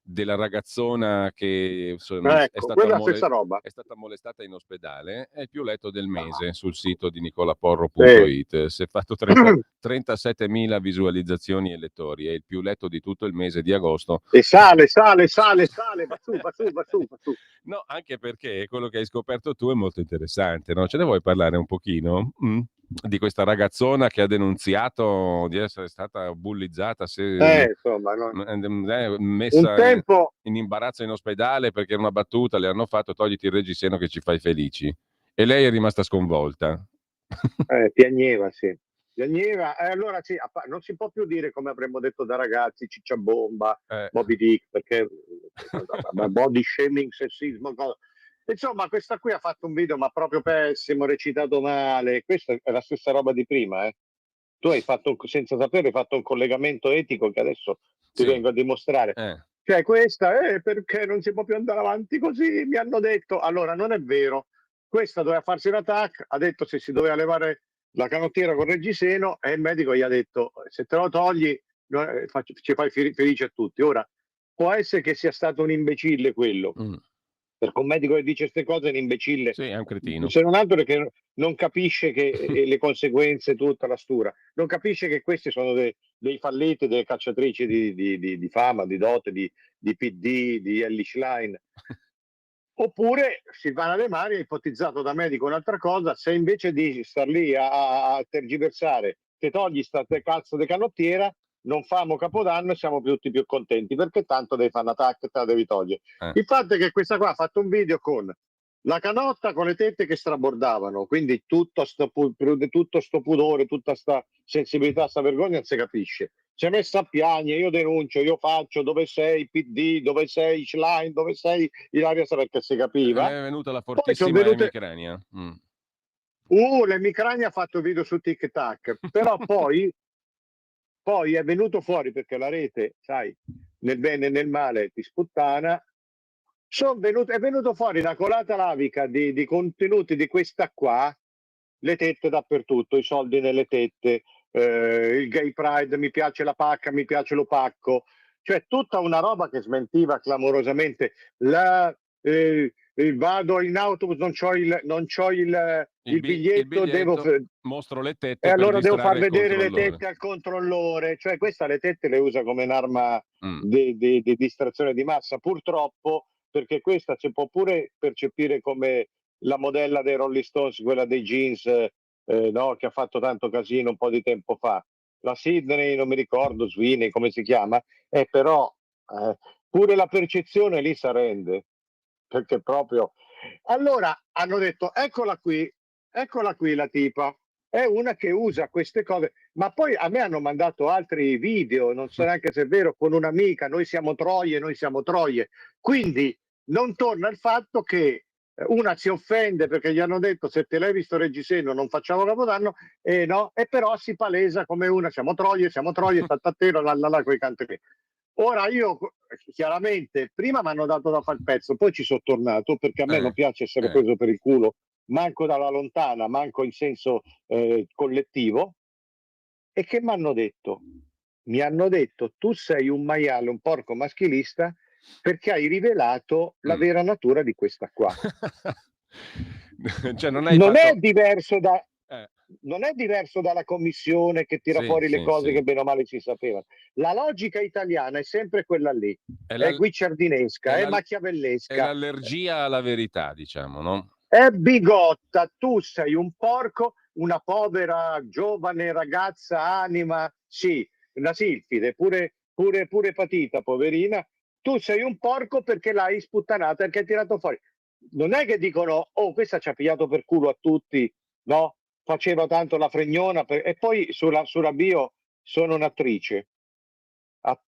della ragazzona che Ecco, quella è la stessa roba. è stata molestata in ospedale, è il più letto del mese sul sito di nicolaporro.it. Si è fatto 37.000 visualizzazioni e lettori, è il più letto di tutto il mese di agosto. E sale, va su, va su, va su, va su. No, anche perché quello che hai scoperto tu è molto interessante, no? Ce ne vuoi parlare un pochino? Di questa ragazzona che ha denunziato di essere stata bullizzata, Insomma, no. Un messa tempo in imbarazzo in ospedale perché una battuta le hanno fatto togliti il reggiseno che ci fai felici. E lei è rimasta sconvolta. piagneva, sì. Piagneva, allora sì, non si può più dire come avremmo detto da ragazzi, cicciabomba, Moby Dick, perché body shaming, sessismo, cosa. Insomma, questa qui ha fatto un video ma proprio pessimo, recitato male. Questa è la stessa roba di prima, eh. Tu hai fatto, senza sapere, hai fatto un collegamento etico che adesso ti Sì. vengo a dimostrare. Cioè questa è perché non si può più andare avanti così, mi hanno detto. Allora, non è vero. Questa doveva farsi l'attacco, ha detto se si doveva levare la canottiera con reggiseno e il medico gli ha detto se te lo togli ci fai felice a tutti. Ora, può essere che sia stato un imbecille quello, perché un medico che dice queste cose è un imbecille, sì, è un cretino. se non altro perché non capisce che le conseguenze, tutta la stura, non capisce che questi sono dei falliti, delle cacciatrici di fama, di dote, di PD, di Ellie Schlein. Oppure Silvana De Mari ha ipotizzato da medico un'altra cosa, se invece di star lì a tergiversare te togli sta cazzo di canottiera, non famo Capodanno e siamo tutti più contenti, perché tanto devi fare una tacca, te la devi togliere. Il fatto è che questa qua ha fatto un video con la canotta con le tette che strabordavano, quindi tutto sto pudore, tutta sta sensibilità, sta vergogna non si capisce. Si è messa a piangere, io denuncio, io faccio, dove sei PD, dove sei Schlein, dove sei Ilaria, perché si capiva. È venuta la Poi sono fortissima venute emicrania. l'emicrania ha fatto video su TikTok, però poi è venuto fuori perché la rete, sai, nel bene e nel male ti sputtana. È venuto fuori una colata lavica di contenuti di questa qua, le tette dappertutto, i soldi nelle tette, il gay pride, mi piace la pacca, mi piace l'opacco, cioè tutta una roba che smentiva clamorosamente. Vado in autobus, non c'ho il biglietto, mostro le tette e per allora devo far distrarre il vedere le controllore. tette al controllore. Cioè questa le tette le usa come un'arma di distrazione di massa, purtroppo, perché questa si può pure percepire come la modella dei Rolling Stones, quella dei jeans, no, che ha fatto tanto casino un po' di tempo fa. La Sydney, non mi ricordo, Sweeney, come si chiama, però pure la percezione lì si rende, perché proprio... Allora hanno detto, eccola qui la tipa, è una che usa queste cose, ma poi a me hanno mandato altri video, non so neanche se è vero, con un'amica, noi siamo troie, quindi non torna il fatto che una si offende perché gli hanno detto se te l'hai visto Reggiseno non facciamo Capodanno, no, e però si palesa come una, siamo troie, tattatero, quei canti lì. Ora io chiaramente prima mi hanno dato da fare il pezzo, poi ci sono tornato perché a me non piace essere preso per il culo, manco dalla lontana, manco in senso collettivo. E che mi hanno detto? Mi hanno detto tu sei un maiale, un porco maschilista perché hai rivelato la vera natura di questa qua. Cioè non è diverso non è diverso dalla commissione che tira fuori le cose che bene o male si sapevano. La logica italiana è sempre quella lì, è guicciardinesca, è machiavellesca. È l'allergia alla verità, diciamo, no? È bigotta, tu sei un porco, una povera giovane ragazza anima, sì, una silfide, pure patita, poverina, tu sei un porco perché l'hai sputtanata, perché hai tirato fuori. Non è che dicono, oh, questa ci ha pigliato per culo a tutti, no? Faceva tanto la fregnona, e poi sulla bio sono un'attrice,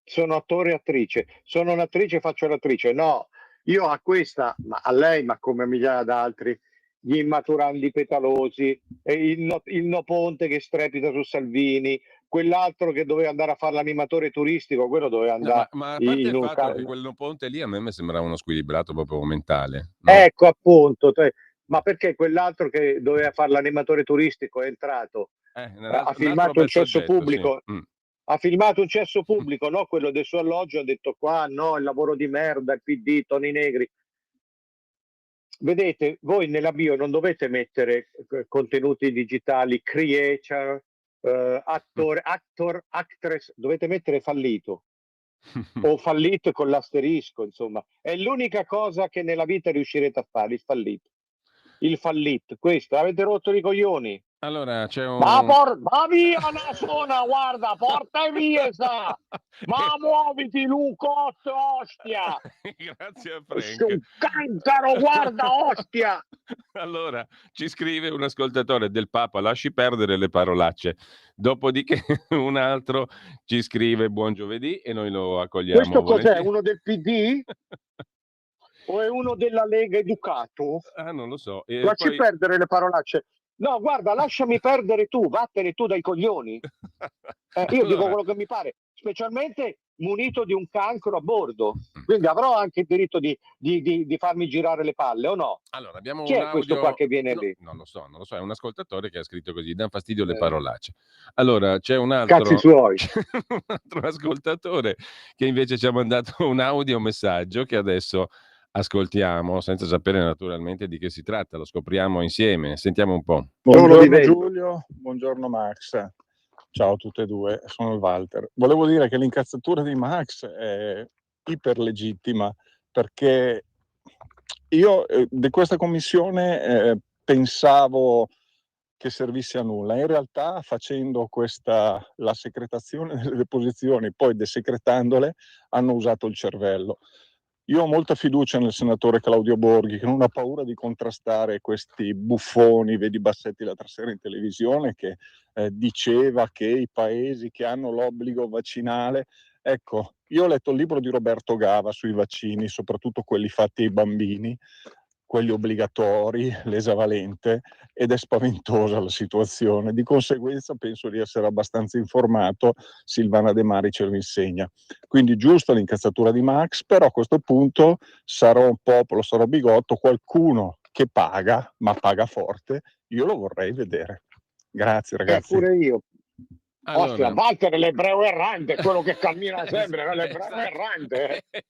sono attore e attrice, sono un'attrice e faccio l'attrice, no, io a questa, ma a lei, ma come a migliaia d'altri, gli immaturandi petalosi, il No Ponte che strepita su Salvini, quell'altro che doveva andare a fare l'animatore turistico, quello doveva andare ma a parte il fatto che quel No Ponte lì a me sembrava uno squilibrato proprio mentale, no? Ecco appunto, ma perché quell'altro che doveva fare l'animatore turistico è entrato, ha filmato un cesso pubblico, sì. Ha filmato un cesso pubblico, no? Quello del suo alloggio, ha detto qua no, il lavoro di merda, il PD, Toni Negri. Vedete, voi nella bio non dovete mettere contenuti digitali, creator, actor, actress, dovete mettere fallito. O fallito con l'asterisco, insomma. È l'unica cosa che nella vita riuscirete a fare, il fallito. Il fallito, questo, avete rotto i coglioni. Allora c'è un... Ma via la zona, guarda, porta via sa! Ma muoviti Lucotto, ostia! Grazie a Frank. Un cancaro, guarda, ostia! Allora, ci scrive un ascoltatore del Papa, lasci perdere le parolacce. Dopodiché un altro ci scrive buon giovedì e noi lo accogliamo. Questo cos'è? Volentieri. Uno del PD? O è uno della Lega Educato? Non lo so. Lasci perdere le parolacce. No, guarda, lasciami perdere tu, vattene tu dai coglioni. Io dico quello che mi pare, specialmente munito di un cancro a bordo. Quindi avrò anche il diritto di farmi girare le palle, o no? Allora, abbiamo Chi un è audio... questo qua che viene lì? Non lo so, è un ascoltatore che ha scritto così, dan fastidio le parolacce. Allora, c'è un Cazzi suoi. un altro ascoltatore che invece ci ha mandato un audio messaggio che adesso ascoltiamo, senza sapere naturalmente di che si tratta, lo scopriamo insieme. Sentiamo un po'. Buongiorno Giulio, buongiorno Max. Ciao a tutte e due, sono il Walter. Volevo dire che l'incazzatura di Max è iper legittima, perché io di questa commissione pensavo che servisse a nulla. In realtà, facendo la secretazione delle deposizioni, poi desecretandole, hanno usato il cervello. Io ho molta fiducia nel senatore Claudio Borghi, che non ha paura di contrastare questi buffoni, vedi Bassetti l'altra sera in televisione, che diceva che i paesi che hanno l'obbligo vaccinale... Ecco, io ho letto il libro di Roberto Gava sui vaccini, soprattutto quelli fatti ai bambini, quelli obbligatori, l'esavalente, ed è spaventosa la situazione. Di conseguenza penso di essere abbastanza informato, Silvana De Mari ce lo insegna. Quindi giusta l'incazzatura di Max, però a questo punto sarò un popolo, sarò bigotto, qualcuno che paga, ma paga forte, io lo vorrei vedere. Grazie ragazzi. Pure io. Ostia, Allora, Walter l'ebreo errante, quello che cammina sempre, l'ebreo esatto. errante. È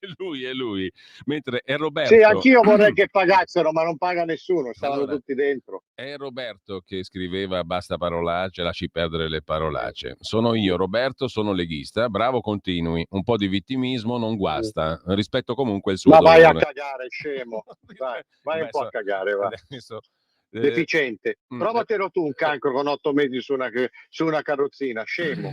lui. Mentre è Sì, Roberto. anch'io vorrei che pagassero, ma non paga nessuno, stavano Allora, tutti dentro. è Roberto che scriveva basta parolacce, lasci perdere le parolacce. Sono io, Roberto, sono leghista, bravo, continui. Un po' di vittimismo non guasta. Rispetto comunque il suo Ma vai a dolore. cagare, scemo. Vai un Vabbè, po' a cagare, va. adesso, Deficiente. mm, Provatelo tu un cancro con 8 mesi su una carrozzina, scemo.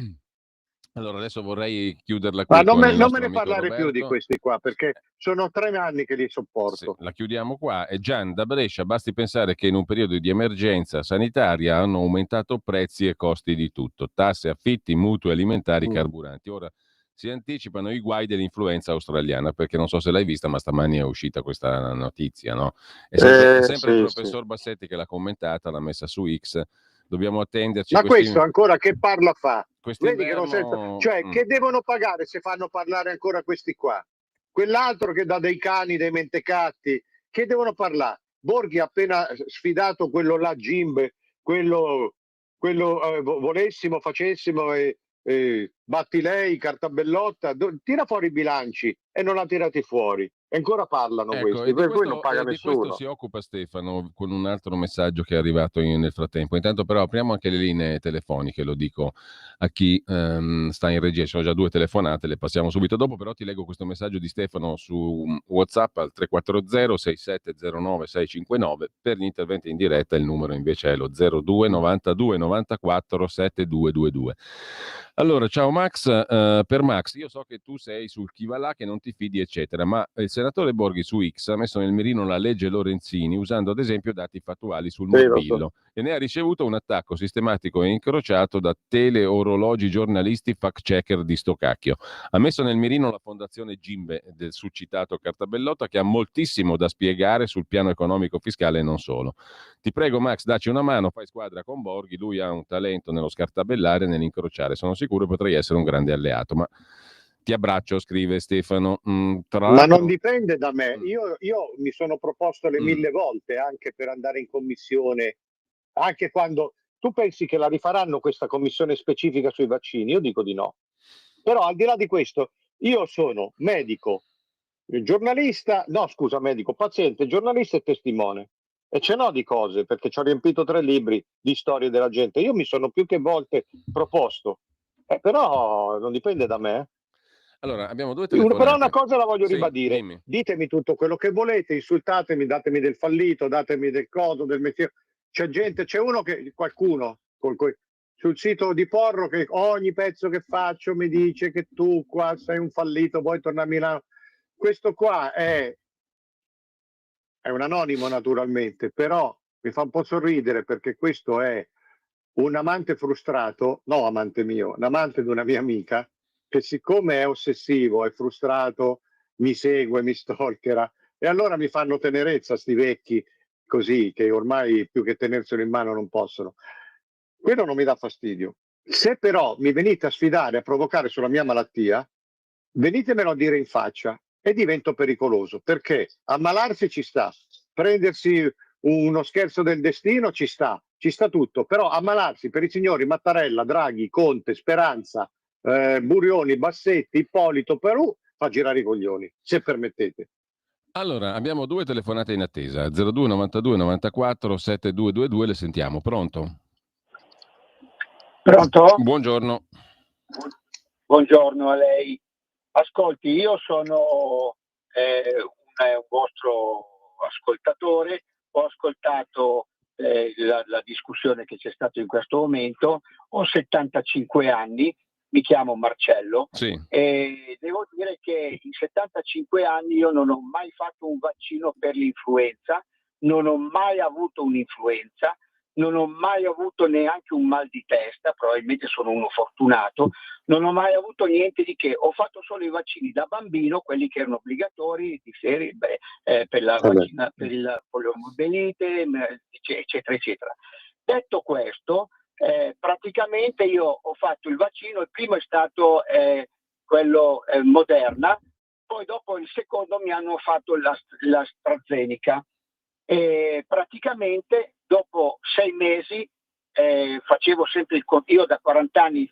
Allora, adesso vorrei chiuderla Ma qui con il non me nostro ne amico parlare più di Roberto. questi qua, perché sono 3 anni che li Sì, sopporto. la chiudiamo qua. E Gian da Brescia, basti pensare che in un periodo di emergenza sanitaria hanno aumentato prezzi e costi di tutto, tasse, affitti, mutui alimentari, carburanti. Ora si anticipano i guai dell'influenza australiana, perché non so se l'hai vista, ma stamani è uscita questa notizia, no? È sempre il Sì, sì. professor Bassetti che l'ha commentata, l'ha messa su X. Dobbiamo attenderci Ma questo ancora che parla fa? Vedi che non senza... quest'inverno. Cioè, che devono pagare se fanno parlare ancora questi qua? Quell'altro che dà dei cani, dei mentecatti, che devono parlare? Borghi ha appena sfidato quello là, Gimbe, quello volessimo, facessimo e batti lei, cartabellotta, tira fuori i bilanci e non l'ha tirati fuori. E ancora parlano Ecco, questi, per cui non paga di questo nessuno. si occupa Stefano con un altro messaggio che è arrivato nel frattempo. Intanto però apriamo anche le linee telefoniche, lo dico a chi sta in regia, ci sono già 2 telefonate, le passiamo subito dopo, però ti leggo questo messaggio di Stefano su WhatsApp al 340 6709 659, per gli interventi in diretta il numero invece è lo 02 92 94 7222. Allora, ciao Max, per Max, io so che tu sei sul chi va là, che non ti fidi, eccetera, ma il senatore Borghi su X ha messo nel mirino la legge Lorenzini usando ad esempio dati fattuali sul Sì, lo so. morbillo e ne ha ricevuto un attacco sistematico e incrociato da teleorologi giornalisti fact-checker di sto cacchio. Ha messo nel mirino la fondazione Gimbe del succitato Cartabellotta che ha moltissimo da spiegare sul piano economico fiscale e non solo. Ti prego Max, dacci una mano, fai squadra con Borghi, lui ha un talento nello scartabellare e nell'incrociare, sono sicuro potrei essere un grande alleato, ma ti abbraccio, scrive Stefano. Tra Ma non l'altro. dipende da me. Io mi sono proposto le 1000 volte anche per andare in commissione, anche quando tu pensi che la rifaranno questa commissione specifica sui vaccini, io dico di no. Però al di là di questo, io sono medico, giornalista, no scusa, medico, paziente, giornalista e testimone. E ce n'ho di cose, perché ci ho riempito 3 libri di storie della gente. Io mi sono più che volte proposto, però non dipende da me. Allora, abbiamo 2 Però una telefonate. cosa la voglio Sì, ribadire, dimmi. ditemi tutto quello che volete, insultatemi, datemi del fallito, datemi del coso, del mestiere. C'è gente, c'è qualcuno sul sito di Porro che ogni pezzo che faccio mi dice che tu qua sei un fallito, vuoi tornare a Milano. Questo qua è un anonimo naturalmente, però mi fa un po' sorridere perché questo è un amante frustrato, no amante mio, un amante di una mia amica, che siccome è ossessivo, è frustrato, mi segue, mi stalkera, e allora mi fanno tenerezza sti vecchi così, che ormai più che tenerselo in mano non possono. Quello non mi dà fastidio. Se però mi venite a sfidare, a provocare sulla mia malattia, venitemelo a dire in faccia e divento pericoloso, perché ammalarsi ci sta, prendersi uno scherzo del destino ci sta tutto, però ammalarsi per i signori Mattarella, Draghi, Conte, Speranza, Burioni, Bassetti, Ippolito, Perù, fa girare i coglioni, se permettete. Allora, abbiamo 2 telefonate in attesa, 02 92 94 7222, le sentiamo. Pronto? Pronto? Buongiorno. Buongiorno a lei. Ascolti, io sono un vostro ascoltatore, ho ascoltato la discussione che c'è stata in questo momento, ho 75 anni, mi chiamo Marcello Sì. e devo dire che in 75 anni io non ho mai fatto un vaccino per l'influenza, non ho mai avuto un'influenza, non ho mai avuto neanche un mal di testa, probabilmente sono uno fortunato, non ho mai avuto niente di che, ho fatto solo i vaccini da bambino, quelli che erano obbligatori di serie, per la vaccina, per il poliomielite, eccetera, eccetera. Detto questo, praticamente io ho fatto il vaccino, il primo è stato quello Moderna, poi dopo il secondo mi hanno fatto la AstraZeneca e praticamente dopo 6 mesi facevo sempre io da 40 anni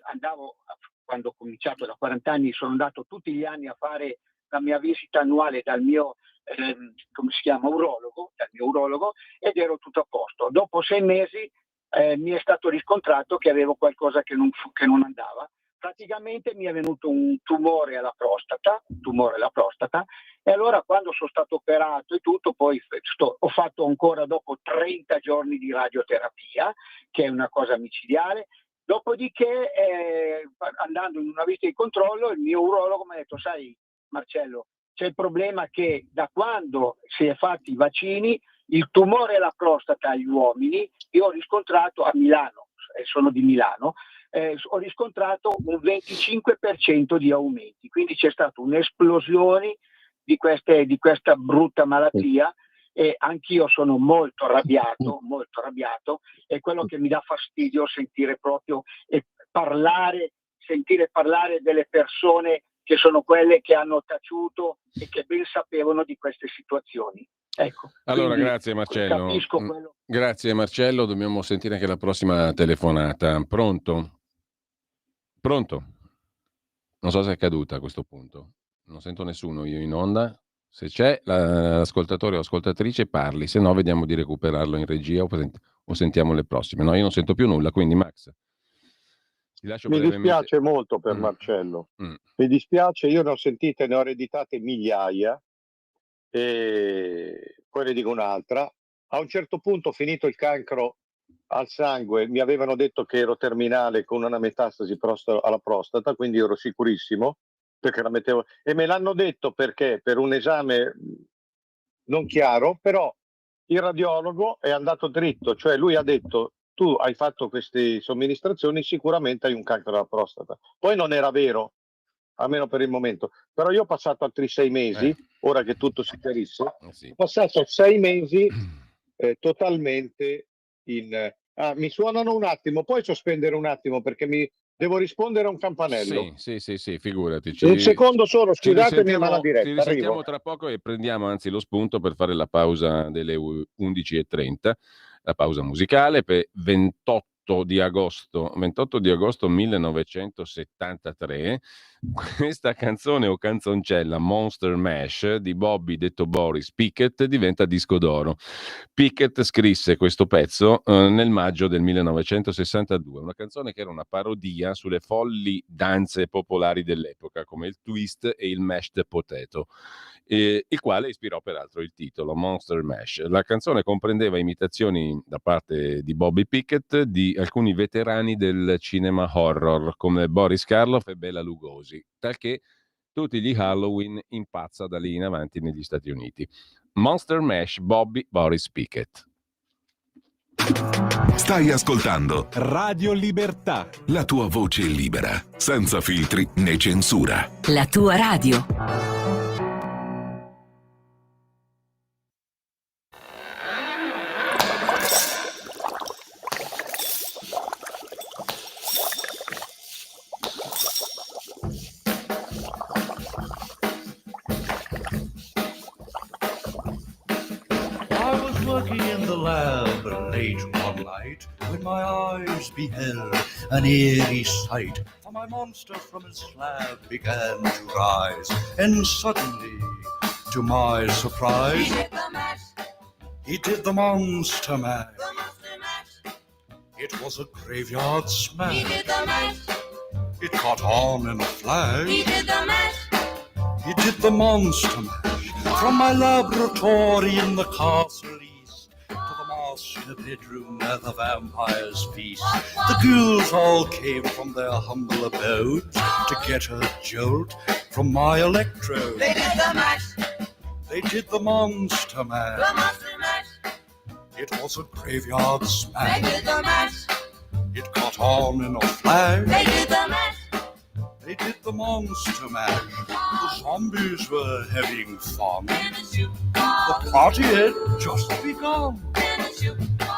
quando ho cominciato da 40 anni sono andato tutti gli anni a fare la mia visita annuale dal mio urologo, ed ero tutto a posto. Dopo 6 mesi mi è stato riscontrato che avevo qualcosa che non andava. Praticamente mi è venuto un tumore alla prostata, e allora quando sono stato operato e tutto, poi ho fatto ancora dopo 30 giorni di radioterapia, che è una cosa micidiale. Dopodiché, andando in una visita di controllo, il mio urologo mi ha detto: sai Marcello, c'è il problema che da quando si è fatti i vaccini, il tumore alla prostata agli uomini, io ho riscontrato a Milano, sono di Milano, ho riscontrato un 25% di aumenti, quindi c'è stata un'esplosione di questa brutta malattia, e anch'io sono molto arrabbiato, e quello che mi dà fastidio sentire proprio sentire parlare delle persone che sono quelle che hanno taciuto e che ben sapevano di queste situazioni. Ecco, allora, grazie Marcello. Grazie Marcello, dobbiamo sentire anche la prossima telefonata. Pronto? Non so se è caduta a questo punto. Non sento nessuno io in onda. Se c'è l'ascoltatore o ascoltatrice parli, se no vediamo di recuperarlo in regia o sentiamo le prossime. No, io non sento più nulla, quindi Max. Ti lascio brevemente. Dispiace molto per Marcello. Mi dispiace, io ne ho sentite, ne ho ereditate migliaia, e poi ne dico un'altra. A un certo punto, finito il cancro al sangue, mi avevano detto che ero terminale con una metastasi alla prostata, quindi ero sicurissimo, perché la mettevo, e me l'hanno detto perché per un esame non chiaro, però il radiologo è andato dritto, cioè lui ha detto: tu hai fatto queste somministrazioni, sicuramente hai un cancro alla prostata. Poi non era vero, almeno per il momento, però io ho passato altri 6 mesi, ora che tutto si chiarisse, ho passato 6 mesi totalmente in... mi suonano un attimo, puoi sospendere un attimo perché devo rispondere a un campanello. Sì, figurati. Un secondo solo, scusatemi, ma la diretta. Ci risentiamo tra poco e prendiamo anzi lo spunto per fare la pausa delle 11:30, la pausa musicale per 28 di agosto 1973. Questa canzone o canzoncella, Monster Mash, di Bobby detto Boris Pickett, diventa disco d'oro. Pickett scrisse questo pezzo nel maggio del 1962, una canzone che era una parodia sulle folli danze popolari dell'epoca come il twist e il mashed potato, il quale ispirò peraltro il titolo Monster Mash. La canzone comprendeva imitazioni da parte di Bobby Pickett di alcuni veterani del cinema horror come Boris Karloff e Bela Lugosi, talché tutti gli Halloween impazza da lì in avanti negli Stati Uniti. Monster Mash, Bobby Boris Pickett. Stai ascoltando Radio Libertà, la tua voce libera, senza filtri né censura. La tua radio. When my eyes beheld an eerie sight, for my monster from his slab began to rise, and suddenly, to my surprise, he did the mash. He did the monster mash. The monster mash. It was a graveyard smash. He did the mash. It caught on in a flash. He did the mash. He did the monster mash. From my laboratory in the castle the bedroom where the vampires feast. The ghouls all came from their humble abodes to get a jolt from my electrode. They did the mash. They did the monster mash. The monster mash. It was a graveyard smash. They did the mash. It caught on in a flash. They did the mash. They did the monster mash. The zombies were having fun. The party had just begun.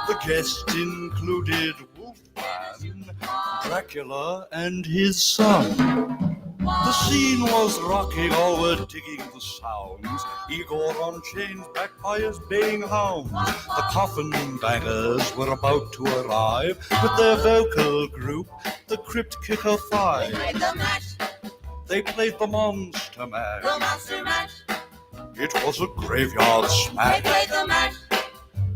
The guests included Wolfman, Dracula, and his son. The scene was rocking, all were digging the sounds. Igor on chains, backed by his baying hounds. The coffin bangers were about to arrive with their vocal group, the Crypt Kicker Five. They played the mash. They played the Monster Mash. The Monster Mash. It was a graveyard They smash. played the mash.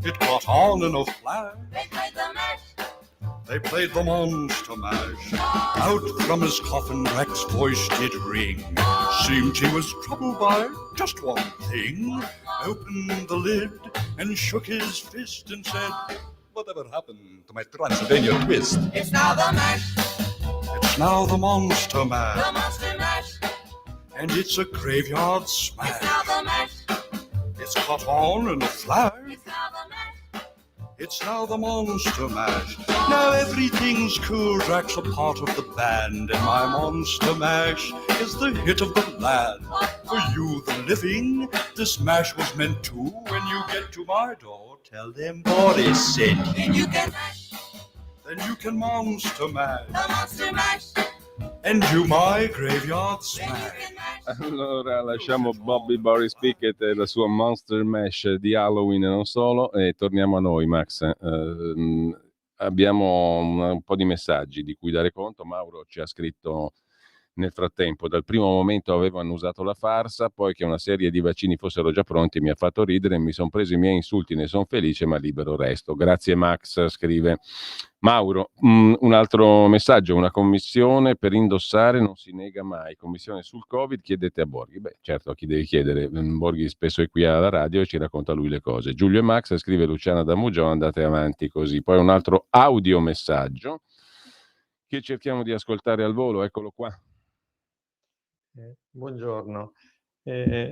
It got on in a flash. They played the mash. They played the Monster Mash. Out from his coffin, Rex's voice did ring. Seemed he was troubled by just one thing. Opened the lid and shook his fist and said, "Whatever happened to my Transylvania twist?" It's now the mash. It's now the Monster The Mash. Monster Mash. And it's a graveyard It's smash. now the mash. It's caught on in a flash. It's now the mash. It's now the Monster Mash. Now everything's cool. Drax a part of the band, and my Monster Mash is the hit of the land. For you, the living, this mash was meant to. When you get to my door, tell them Boris sent you. Then you can mash. Then you can Monster Mash, The Monster Mash. and do my graveyard Then you smash. can mash. Allora lasciamo Bobby Boris Pickett e la sua Monster Mash di Halloween e non solo e torniamo a noi, Max. Abbiamo un po' di messaggi di cui dare conto. Mauro ci ha scritto nel frattempo: dal primo momento avevo annusato la farsa, poi che una serie di vaccini fossero già pronti mi ha fatto ridere, mi sono preso i miei insulti, ne sono felice, ma libero resto. Grazie Max, scrive Mauro. Un altro messaggio: una commissione per indossare non si nega mai. Commissione sul Covid, chiedete a Borghi. Beh, certo, a chi devi chiedere? Borghi spesso è qui alla radio e ci racconta lui le cose. Giulio e Max, scrive Luciana da Muggiò, andate avanti così. Poi un altro audiomessaggio che cerchiamo di ascoltare al volo, eccolo qua. Buongiorno.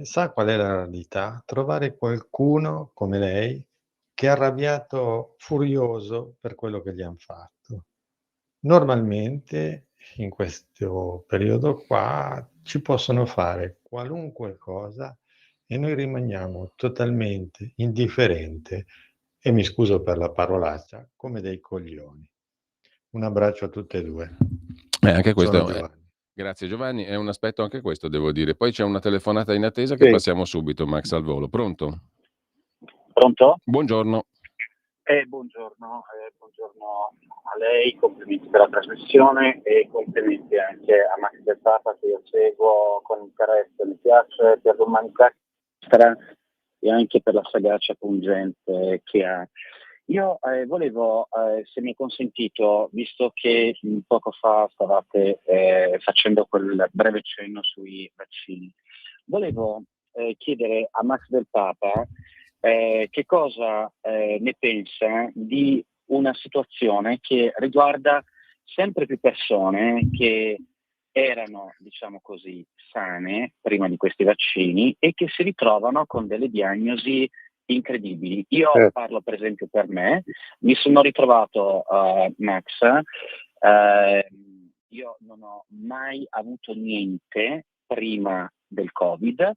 Sa qual è la rarità? Trovare qualcuno come lei che è arrabbiato, furioso per quello che gli hanno fatto. Normalmente in questo periodo qua ci possono fare qualunque cosa e noi rimaniamo totalmente indifferenti e mi scuso per la parolaccia, come dei coglioni. Un abbraccio a tutte e due. Anche questo Sono è, Giovanni. grazie Giovanni, è un aspetto anche questo, devo dire. Poi c'è una telefonata in attesa che Sì. passiamo subito, Max, al volo. Pronto? Pronto? Buongiorno. Buongiorno a lei, complimenti per la trasmissione e complimenti anche a Max Del Papa, che io seguo con interesse, mi piace per l'umanità e anche per la sagacia pungente che ha. Io volevo, se mi è consentito, visto che poco fa stavate facendo quel breve cenno sui vaccini, volevo chiedere a Max Del Papa che cosa ne pensa di una situazione che riguarda sempre più persone che erano, diciamo così, sane prima di questi vaccini e che si ritrovano con delle diagnosi incredibili. Io parlo per esempio per me, mi sono ritrovato, Max, io non ho mai avuto niente prima del Covid.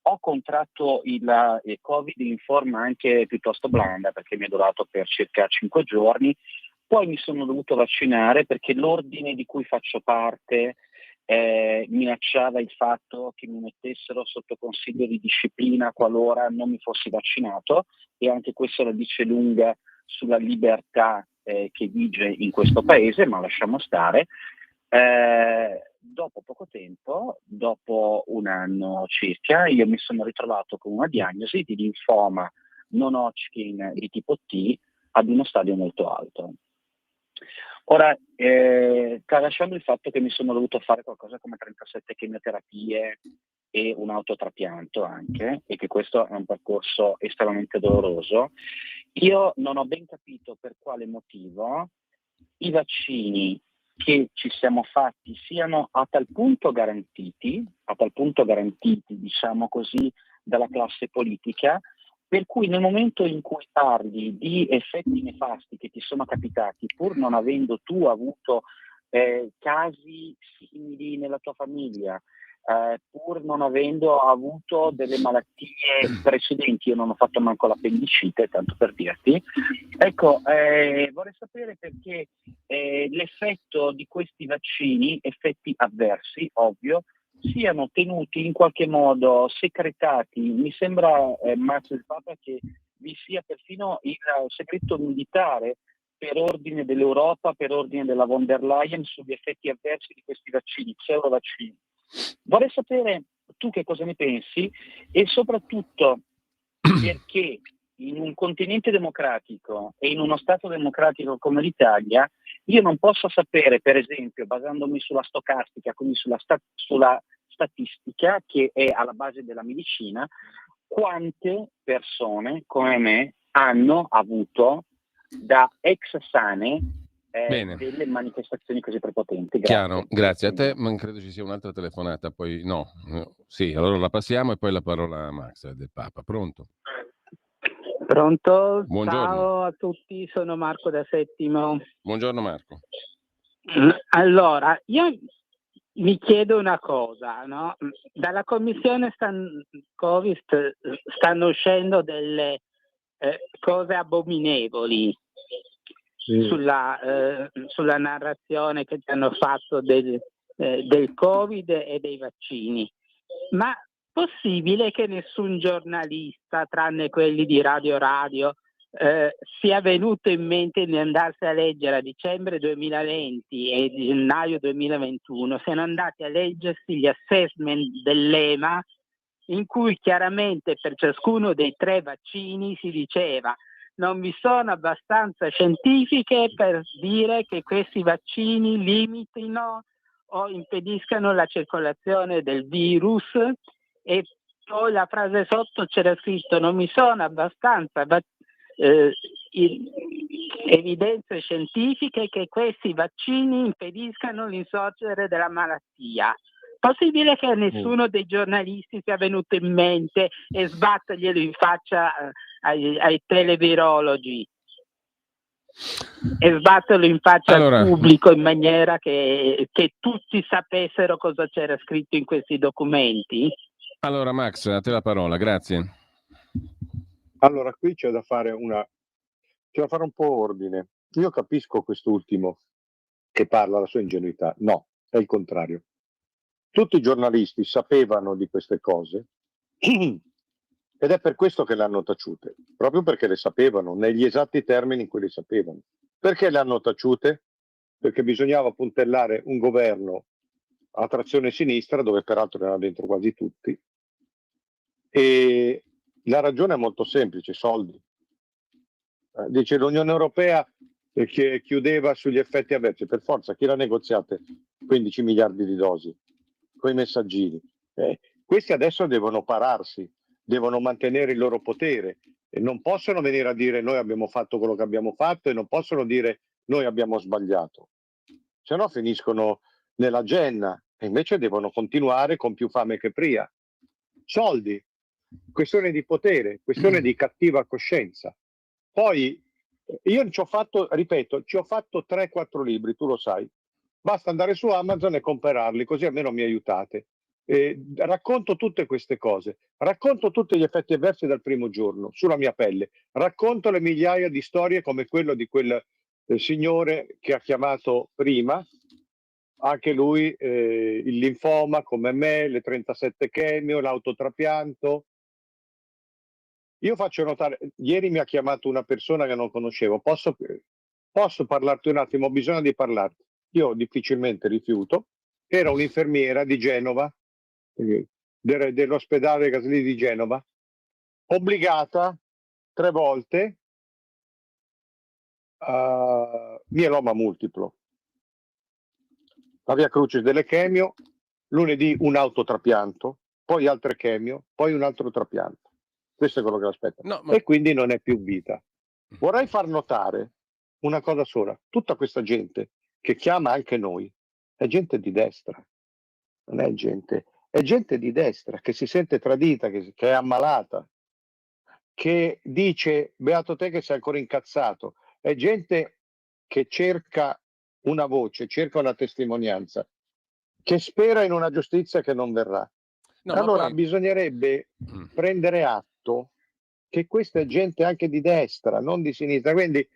Ho contratto il Covid in forma anche piuttosto blanda, perché mi è durato per circa 5 giorni, poi mi sono dovuto vaccinare perché l'ordine di cui faccio parte minacciava il fatto che mi mettessero sotto consiglio di disciplina qualora non mi fossi vaccinato, e anche questo la dice lunga sulla libertà che vige in questo paese, ma lasciamo stare. Dopo poco tempo, dopo un anno circa, io mi sono ritrovato con una diagnosi di linfoma non Hodgkin di tipo T ad uno stadio molto alto. Ora, tralasciando il fatto che mi sono dovuto fare qualcosa come 37 chemioterapie e un autotrapianto anche, e che questo è un percorso estremamente doloroso, io non ho ben capito per quale motivo i vaccini che ci siamo fatti siano a tal punto garantiti, diciamo così, dalla classe politica, per cui nel momento in cui parli di effetti nefasti che ti sono capitati, pur non avendo tu avuto casi simili nella tua famiglia, pur non avendo avuto delle malattie precedenti. Io non ho fatto manco l'appendicite, tanto per dirti. Ecco, vorrei sapere perché l'effetto di questi vaccini, effetti avversi, ovvio, siano tenuti in qualche modo segretati. Mi sembra, Max del Papa, che vi sia perfino il segreto militare per ordine dell'Europa, per ordine della von der Leyen, sugli effetti avversi di questi vaccini, pseudovaccini. Vorrei sapere tu che cosa ne pensi e soprattutto perché in un continente democratico e in uno Stato democratico come l'Italia io non posso sapere, per esempio, basandomi sulla stocastica, quindi sulla statistica che è alla base della medicina, quante persone come me hanno avuto da ex sane delle manifestazioni così prepotenti. Chiaro, grazie a te, ma credo ci sia un'altra telefonata, poi no. Sì, allora la passiamo e poi la parola a Max del Papa. Pronto? Pronto? Buongiorno. Ciao a tutti, sono Marco da Settimo. Buongiorno Marco. Allora, io mi chiedo una cosa, no? Dalla commissione Covid stanno uscendo delle cose abominevoli sulla narrazione che ci hanno fatto del Covid e dei vaccini. Ma possibile che nessun giornalista, tranne quelli di Radio, sia venuto in mente di andarsi a leggere a dicembre 2020 e gennaio 2021, siano andati a leggersi gli assessment dell'EMA, in cui chiaramente per ciascuno dei 3 vaccini si diceva: non vi sono abbastanza scientifiche per dire che questi vaccini limitino o impediscano la circolazione del virus, e poi la frase sotto c'era scritto: non mi sono abbastanza evidenze scientifiche che questi vaccini impediscano l'insorgere della malattia. Possibile che a nessuno dei giornalisti sia venuto in mente e sbatterglielo in faccia ai televirologi e sbatterlo in faccia al pubblico in maniera che tutti sapessero cosa c'era scritto in questi documenti? Allora Max, a te la parola, grazie. Allora, qui c'è da fare un po' ordine. Io capisco quest'ultimo che parla la sua ingenuità. No, è il contrario. Tutti i giornalisti sapevano di queste cose ed è per questo che le hanno taciute, proprio perché le sapevano, negli esatti termini in cui le sapevano. Perché le hanno taciute? Perché bisognava puntellare un governo a trazione sinistra, dove peraltro erano dentro quasi tutti, e la ragione è molto semplice: soldi. Dice l'Unione Europea che chiudeva sugli effetti avversi, per forza chi l'ha negoziate 15 miliardi di dosi con i messaggini? Questi adesso devono pararsi, devono mantenere il loro potere e non possono venire a dire noi abbiamo fatto quello che abbiamo fatto e non possono dire noi abbiamo sbagliato, se no finiscono nella genna e invece devono continuare con più fame che pria. Soldi, questione di potere, questione di cattiva coscienza. Poi io ci ho fatto 3-4 libri, tu lo sai, basta andare su Amazon e comprarli, così almeno mi aiutate. Racconto tutte queste cose, racconto tutti gli effetti avversi dal primo giorno sulla mia pelle, racconto le migliaia di storie come quello di quel signore che ha chiamato prima, anche lui il linfoma come me, le 37 chemio, l'autotrapianto. Io faccio notare, ieri mi ha chiamato una persona che non conoscevo, posso parlarti un attimo? Ho bisogno di parlarti. Io difficilmente rifiuto. Era un'infermiera di Genova, dell'ospedale Gasly di Genova, obbligata 3 volte a mieloma multiplo. La via Crucis delle chemio, lunedì un autotrapianto, poi altre chemio, poi un altro trapianto. Questo è quello che aspetta. E quindi non è più vita. Vorrei far notare una cosa sola: tutta questa gente che chiama anche noi è gente di destra, non è gente di destra che si sente tradita, che è ammalata, che dice beato te che sei ancora incazzato, è gente che cerca una voce, cerca una testimonianza, che spera in una giustizia che non verrà. No, ma Allora poi... bisognerebbe prendere atto che questa è gente anche di destra, non di sinistra, quindi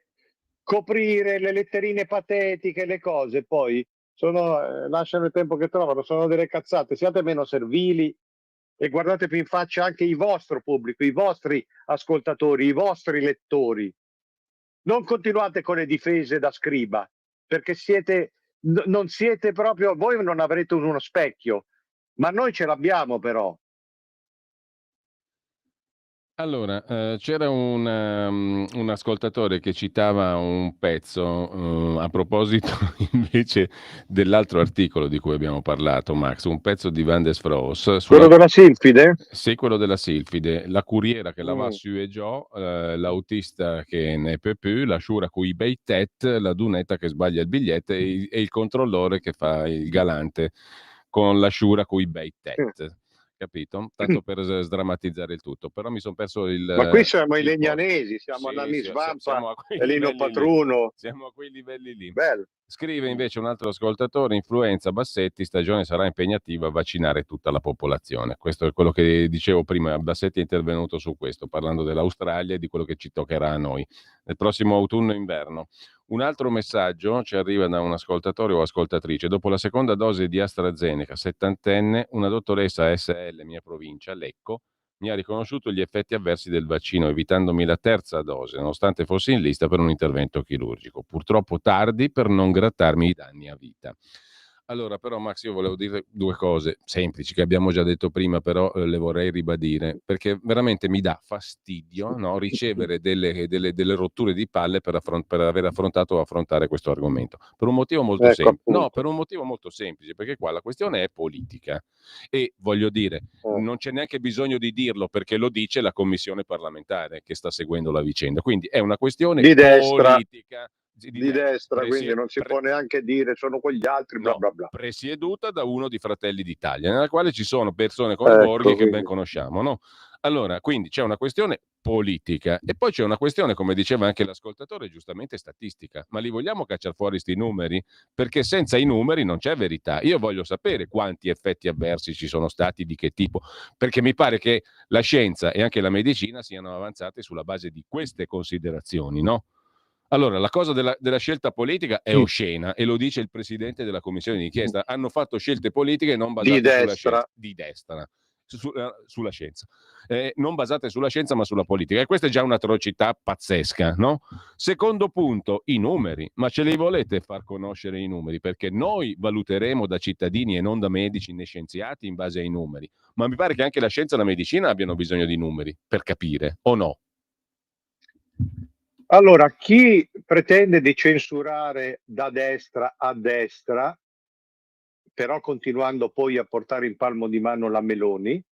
coprire le letterine patetiche, le cose, poi lasciano il tempo che trovano, sono delle cazzate, siate meno servili e guardate più in faccia anche il vostro pubblico, i vostri ascoltatori, i vostri lettori. Non continuate con le difese da scriba, perché non siete proprio, voi non avrete uno specchio, ma noi ce l'abbiamo però. Allora, c'era un ascoltatore che citava un pezzo a proposito invece dell'altro articolo di cui abbiamo parlato, Max, un pezzo di Van der Stroos. Quello della Silfide? Sì, quello della Silfide, la curiera che la va su e giù, l'autista che ne peut plus, la sciura cui bei tet, la dunetta che sbaglia il biglietto e il controllore che fa il galante con la sciura cui bei tet. Capito? Tanto per sdrammatizzare il tutto, però mi sono perso Ma qui siamo i il posto. legnanesi, siamo a Nanni Svampa siamo a quei e Lino livelli lì. Patruno. Siamo a quei livelli lì. Bello. Scrive invece un altro ascoltatore, influenza Bassetti, stagione sarà impegnativa a vaccinare tutta la popolazione. Questo è quello che dicevo prima, Bassetti è intervenuto su questo, parlando dell'Australia e di quello che ci toccherà a noi nel prossimo autunno e inverno. Un altro messaggio ci arriva da un ascoltatore o ascoltatrice. Dopo la seconda dose di AstraZeneca, 70enne, una dottoressa SL, mia provincia, Lecco, mi ha riconosciuto gli effetti avversi del vaccino, evitandomi la terza dose, nonostante fossi in lista per un intervento chirurgico. Purtroppo tardi per non grattarmi i danni a vita. Allora, però, Max, io volevo dire due cose semplici che abbiamo già detto prima, però le vorrei ribadire, perché veramente mi dà fastidio, no, ricevere delle rotture di palle per aver affrontato o affrontare questo argomento. Per un motivo molto semplice. No, per un motivo molto semplice, perché qua la questione è politica. E voglio dire, non c'è neanche bisogno di dirlo, perché lo dice la commissione parlamentare che sta seguendo la vicenda. Quindi è una questione di destra. politica. Di destra, quindi non si può neanche dire sono quegli altri, bla bla bla. Presieduta da uno di Fratelli d'Italia, nella quale ci sono persone come Borghi che ben conosciamo, no? Allora, quindi c'è una questione politica e poi c'è una questione, come diceva anche l'ascoltatore, giustamente statistica. Ma li vogliamo cacciare fuori sti numeri? Perché senza i numeri non c'è verità. Io voglio sapere quanti effetti avversi ci sono stati, di che tipo, perché mi pare che la scienza e anche la medicina siano avanzate sulla base di queste considerazioni, no? Allora, la cosa della scelta politica è oscena e lo dice il presidente della commissione d'inchiesta. Hanno fatto scelte politiche non basate sulla scienza. Di destra. Sulla scienza. Non basate sulla scienza ma sulla politica. E questa è già un'atrocità pazzesca, no? Secondo punto, i numeri. Ma ce li volete far conoscere i numeri? Perché noi valuteremo da cittadini e non da medici né scienziati in base ai numeri. Ma mi pare che anche la scienza e la medicina abbiano bisogno di numeri per capire, o no? Allora, chi pretende di censurare da destra a destra, però continuando poi a portare in palmo di mano la Meloni,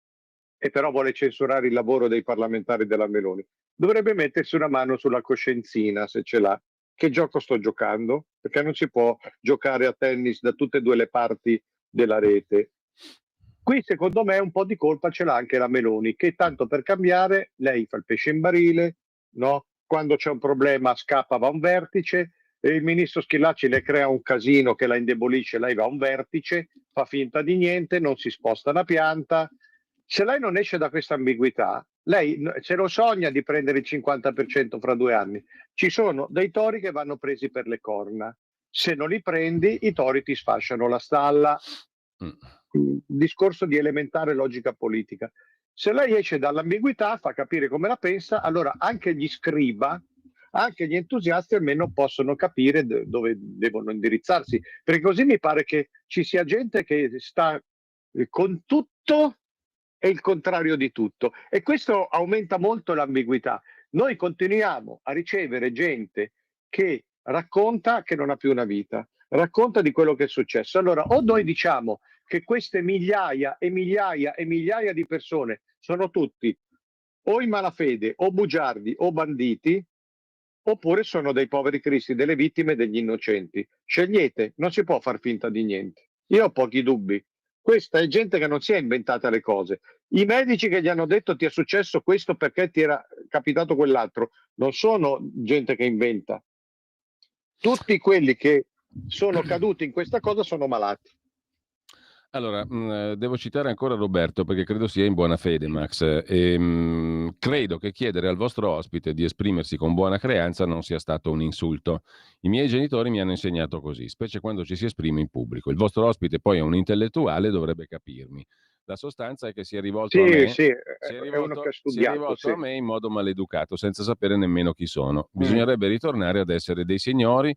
e però vuole censurare il lavoro dei parlamentari della Meloni, dovrebbe mettersi una mano sulla coscienzina, se ce l'ha. Che gioco sto giocando? Perché non si può giocare a tennis da tutte e due le parti della rete. Qui secondo me un po' di colpa ce l'ha anche la Meloni, che tanto per cambiare lei fa il pesce in barile, no? Quando c'è un problema scappa, va a un vertice, e il ministro Schillaci le crea un casino che la indebolisce, lei va a un vertice, fa finta di niente, non si sposta una pianta. Se lei non esce da questa ambiguità, lei se lo sogna di prendere il 50% fra 2 anni. Ci sono dei tori che vanno presi per le corna. Se non li prendi, i tori ti sfasciano la stalla. Discorso di elementare logica politica. Se lei esce dall'ambiguità, fa capire come la pensa, allora anche gli scriba, anche gli entusiasti almeno possono capire dove devono indirizzarsi, perché così mi pare che ci sia gente che sta con tutto e il contrario di tutto, e questo aumenta molto l'ambiguità. Noi continuiamo a ricevere gente che racconta che non ha più una vita, racconta di quello che è successo. Allora, o noi diciamo che queste migliaia e migliaia e migliaia di persone sono tutti o in malafede o bugiardi o banditi, oppure sono dei poveri cristi, delle vittime, degli innocenti. Scegliete, non si può far finta di niente. Io ho pochi dubbi. Questa è gente che non si è inventata le cose. I medici che gli hanno detto ti è successo questo perché ti era capitato quell'altro, non sono gente che inventa. Tutti quelli che sono caduti in questa cosa, sono malati. Allora, devo citare ancora Roberto perché credo sia in buona fede, Max. Credo che chiedere al vostro ospite di esprimersi con buona creanza non sia stato un insulto. I miei genitori mi hanno insegnato così, specie quando ci si esprime in pubblico. Il vostro ospite poi è un intellettuale, dovrebbe capirmi. La sostanza è che si è rivolto a Sì, me, sì, si è è uno che ha rivolto studiato, sì. a me in modo maleducato, senza sapere nemmeno chi sono. Bisognerebbe ritornare ad essere dei signori.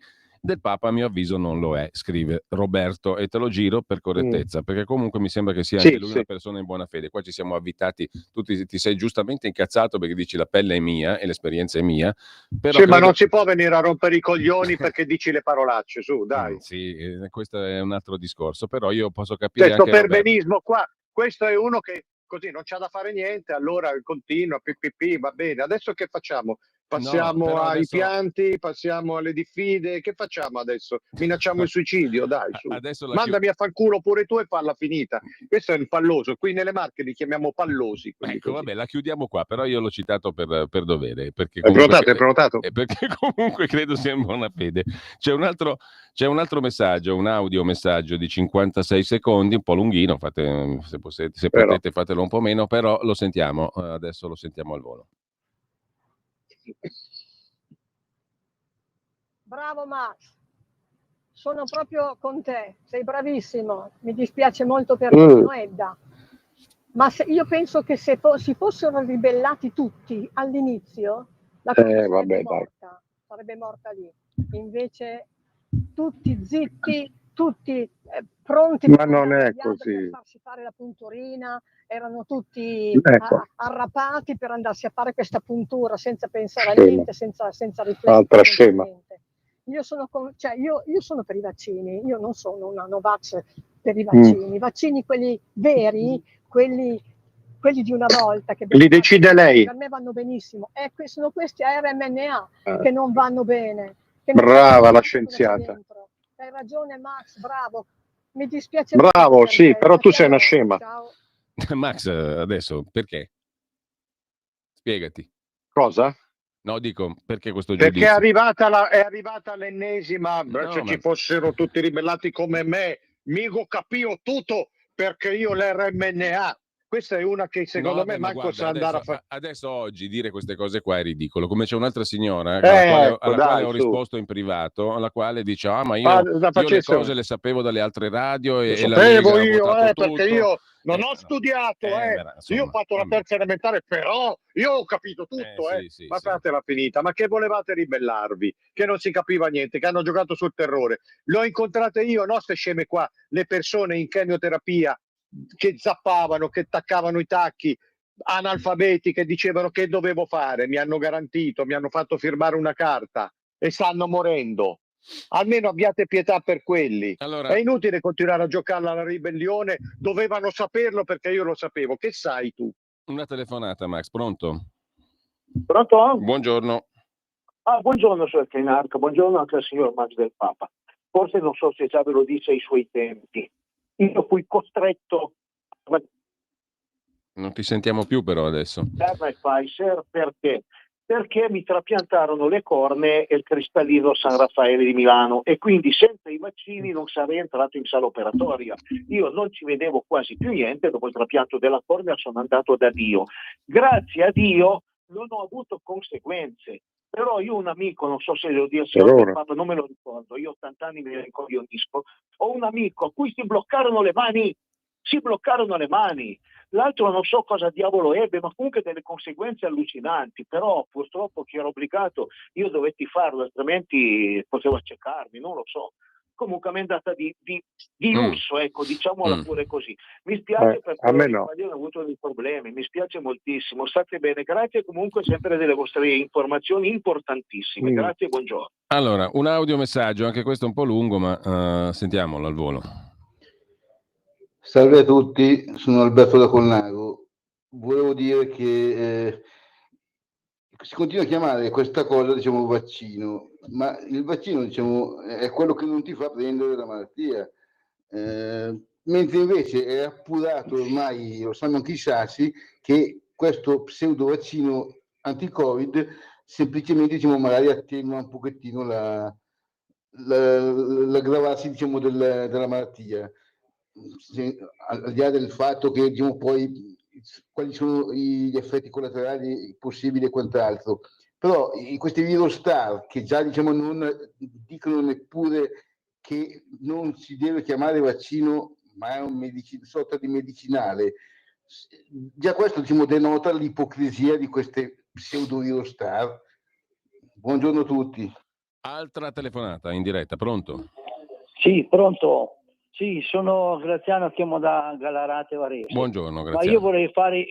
Del Papa, a mio avviso, non lo è, scrive Roberto, e te lo giro per correttezza, perché comunque mi sembra che sia anche Sì, lui sì. una persona in buona fede. Qua ci siamo avvitati, tu ti sei giustamente incazzato perché dici la pelle è mia e l'esperienza è mia, però Sì, ma credo... non si può venire a rompere i coglioni perché dici le parolacce, su, dai. Sì, questo è un altro discorso, però io posso capire Sto anche Roberto. perbenismo qua, questo è uno che così non c'ha da fare niente, allora continua, va bene. Adesso che facciamo? Passiamo però ai adesso- pianti, passiamo alle diffide, che facciamo adesso? Minacciamo il suicidio, dai, su. Adesso Mandami a fanculo pure tu e falla finita. Questo è il palloso, qui nelle Marche li chiamiamo pallosi. Quelli Ecco, così. vabbè, la chiudiamo qua, però io l'ho citato per dovere, perché Hai comunque, prenotato, hai prenotato? perché comunque credo sia in buona fede. C'è un altro messaggio, un audio messaggio di 56 secondi, un po' lunghino, se Però. potete fatelo un po' meno, però lo sentiamo, adesso lo sentiamo al volo. Bravo Max, sono proprio con te, sei bravissimo, mi dispiace molto per Edda, ma io penso che se si fossero ribellati tutti all'inizio, la cosa sarebbe morta lì. Invece tutti zitti, tutti pronti Ma per non andare è in viaggio, così. per farsi fare la punturina, erano tutti Ecco. arrapati per andarsi a fare questa puntura senza pensare a Scema. niente, senza riflettere. Altra scema. Io sono per i vaccini, io non sono una Novax per i vaccini. I vaccini, quelli veri, quelli di una volta che Li decide lei. per me vanno benissimo. Sono questi ARMNA che non vanno bene. Brava la scienziata. Hai ragione Max, bravo. Mi dispiace Bravo, molto per sì, te. però tu sei una scema. Ciao. Max, adesso, perché? Spiegati. Cosa? No, dico, perché questo Perché giudizio? è arrivata l'ennesima, se ci fossero tutti ribellati come me, migo capivo tutto perché io l'RMNA. Questa è una che secondo me manco sa andare a fare. Adesso oggi dire queste cose qua è ridicolo. Come c'è un'altra signora alla quale ho risposto in privato, alla quale dice: ma io le cose le sapevo dalle altre radio e la Lega ha votato perché tutto. io non ho studiato, insomma, io ho fatto la terza elementare, però io ho capito tutto, sì, ma fatela finita. Ma che volevate ribellarvi? Che non si capiva niente, che hanno giocato sul terrore. L'ho incontrate io, no, ste sceme qua, le persone in chemioterapia che zappavano, che taccavano i tacchi, analfabeti che dicevano che dovevo fare, mi hanno garantito, mi hanno fatto firmare una carta e stanno morendo. Almeno abbiate pietà per quelli. È inutile continuare a giocarla alla ribellione, dovevano saperlo perché io lo sapevo. Che sai tu? Una telefonata, Max, pronto? Pronto? Buongiorno. Buongiorno, signor Cainarca, buongiorno anche al signor Max del Papa. Forse non so se già ve lo dice ai suoi tempi. Io fui costretto Non ti sentiamo più però adesso. Pfizer perché mi trapiantarono le cornee e il cristallino San Raffaele di Milano e quindi senza i vaccini non sarei entrato in sala operatoria. Io non ci vedevo quasi più niente, dopo il trapianto della cornea sono andato da Dio. Grazie a Dio non ho avuto conseguenze. Però io un amico, non so se devo dire signor Papa, non me lo ricordo, io ho 80 anni, me ne ricordo, ho un amico a cui si bloccarono le mani, l'altro non so cosa diavolo ebbe, ma comunque delle conseguenze allucinanti, però purtroppo chi era obbligato, io dovetti farlo, altrimenti potevo accecarmi, non lo so. Comunque mi è andata di lusso, ecco, diciamola pure così. Mi spiace perché io ho avuto dei problemi, mi spiace moltissimo. State bene, grazie comunque sempre delle vostre informazioni importantissime. Grazie e buongiorno. Allora, un audiomessaggio, anche questo un po' lungo, ma sentiamolo al volo. Salve a tutti, sono Alberto da Colnago. Volevo dire che si continua a chiamare questa cosa, diciamo, vaccino, ma il vaccino, diciamo, è quello che non ti fa prendere la malattia, mentre invece è appurato, ormai lo sanno anche i sassi, che questo pseudo vaccino anti-Covid semplicemente, diciamo, magari attenua un pochettino l'aggravarsi, diciamo, della malattia. Al di là del fatto che, diciamo, poi quali sono gli effetti collaterali possibili e quant'altro, però questi virus star che già, diciamo, non dicono neppure che non si deve chiamare vaccino ma è una sorta di medicinale, già questo, diciamo, denota l'ipocrisia di queste pseudo star. Buongiorno a tutti. Altra telefonata in diretta, pronto? Sì, pronto. Sì, sono Graziano, chiamo da Gallarate Varese. Buongiorno, Graziano. Ma io vorrei fare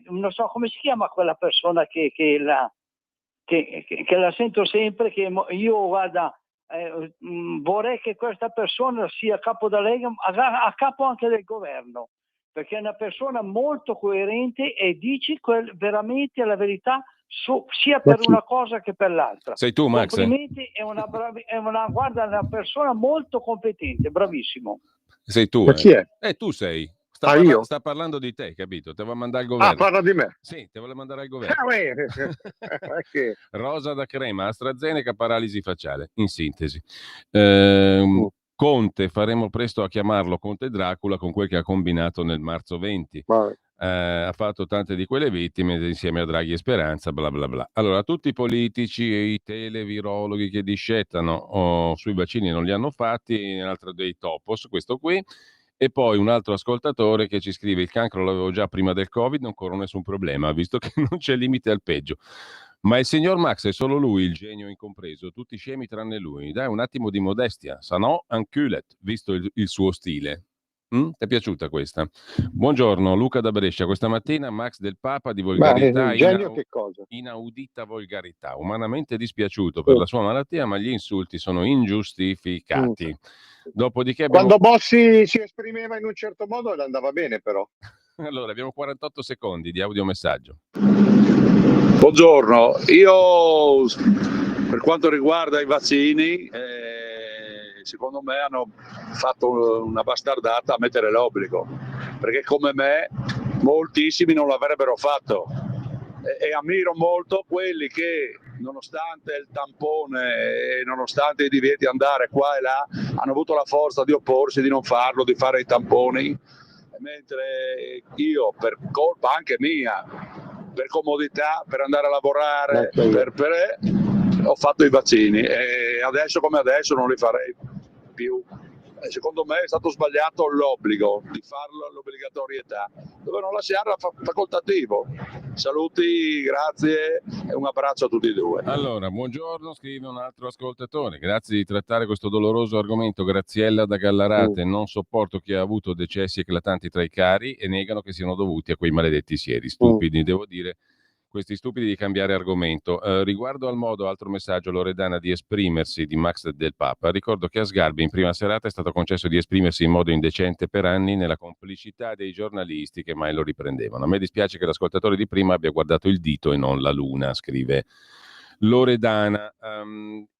non so come si chiama quella persona che la sento sempre, che io guarda, vorrei che questa persona sia capo da Lega, a capo anche del governo, perché è una persona molto coerente e dice veramente la verità, sia per una cosa che per l'altra. Sei tu, Max? Complimenti, guarda, una persona molto competente, bravissimo. Sei tu? Ma chi è? Tu sei. Io? Sta parlando di te, capito? Te vuole mandare al governo. Parla di me. Sì, te vuole mandare al governo. Che... Rosa da crema, AstraZeneca, paralisi facciale, in sintesi. Conte, faremo presto a chiamarlo Conte Dracula con quel che ha combinato nel marzo 20. Ha fatto tante di quelle vittime insieme a Draghi e Speranza, bla bla bla. Allora, tutti i politici e i televirologhi che discettano sui vaccini non li hanno fatti, un altro dei topos, questo qui. E poi un altro ascoltatore che ci scrive: il cancro l'avevo già prima del Covid, non corro nessun problema, visto che non c'è limite al peggio. Ma il signor Max è solo lui il genio incompreso, tutti scemi tranne lui. Dai un attimo di modestia, sa no, enculet, visto il suo stile. Ti è piaciuta questa? Buongiorno, Luca da Brescia. Questa mattina Max del Papa di volgarità, genio che cosa? inaudita volgarità, umanamente dispiaciuto per la sua malattia, ma gli insulti sono ingiustificati. Dopodiché quando Bossi si esprimeva in un certo modo andava bene, però. Allora, abbiamo 48 secondi di audiomessaggio. Buongiorno, io per quanto riguarda i vaccini, secondo me hanno fatto una bastardata a mettere l'obbligo, perché come me moltissimi non l'avrebbero fatto e ammiro molto quelli che, nonostante il tampone e nonostante i divieti andare qua e là, hanno avuto la forza di opporsi, di non farlo, di fare i tamponi, mentre io, per colpa anche mia, per comodità, per andare a lavorare, ho fatto i vaccini e adesso come adesso non li farei più. Secondo me è stato sbagliato l'obbligo di farlo, l'obbligatorietà, dovevano lasciarla facoltativo. Saluti, grazie e un abbraccio a tutti e due. Allora, buongiorno, scrive un altro ascoltatore. Grazie di trattare questo doloroso argomento. Graziella da Gallarate. Non sopporto chi ha avuto decessi eclatanti tra i cari e negano che siano dovuti a quei maledetti sieri. Stupidi, devo dire. Questi stupidi di cambiare argomento. Riguardo al modo, altro messaggio, Loredana, di esprimersi di Max del Papa, ricordo che a Sgarbi in prima serata è stato concesso di esprimersi in modo indecente per anni nella complicità dei giornalisti che mai lo riprendevano. A me dispiace che l'ascoltatore di prima abbia guardato il dito e non la luna, scrive Loredana.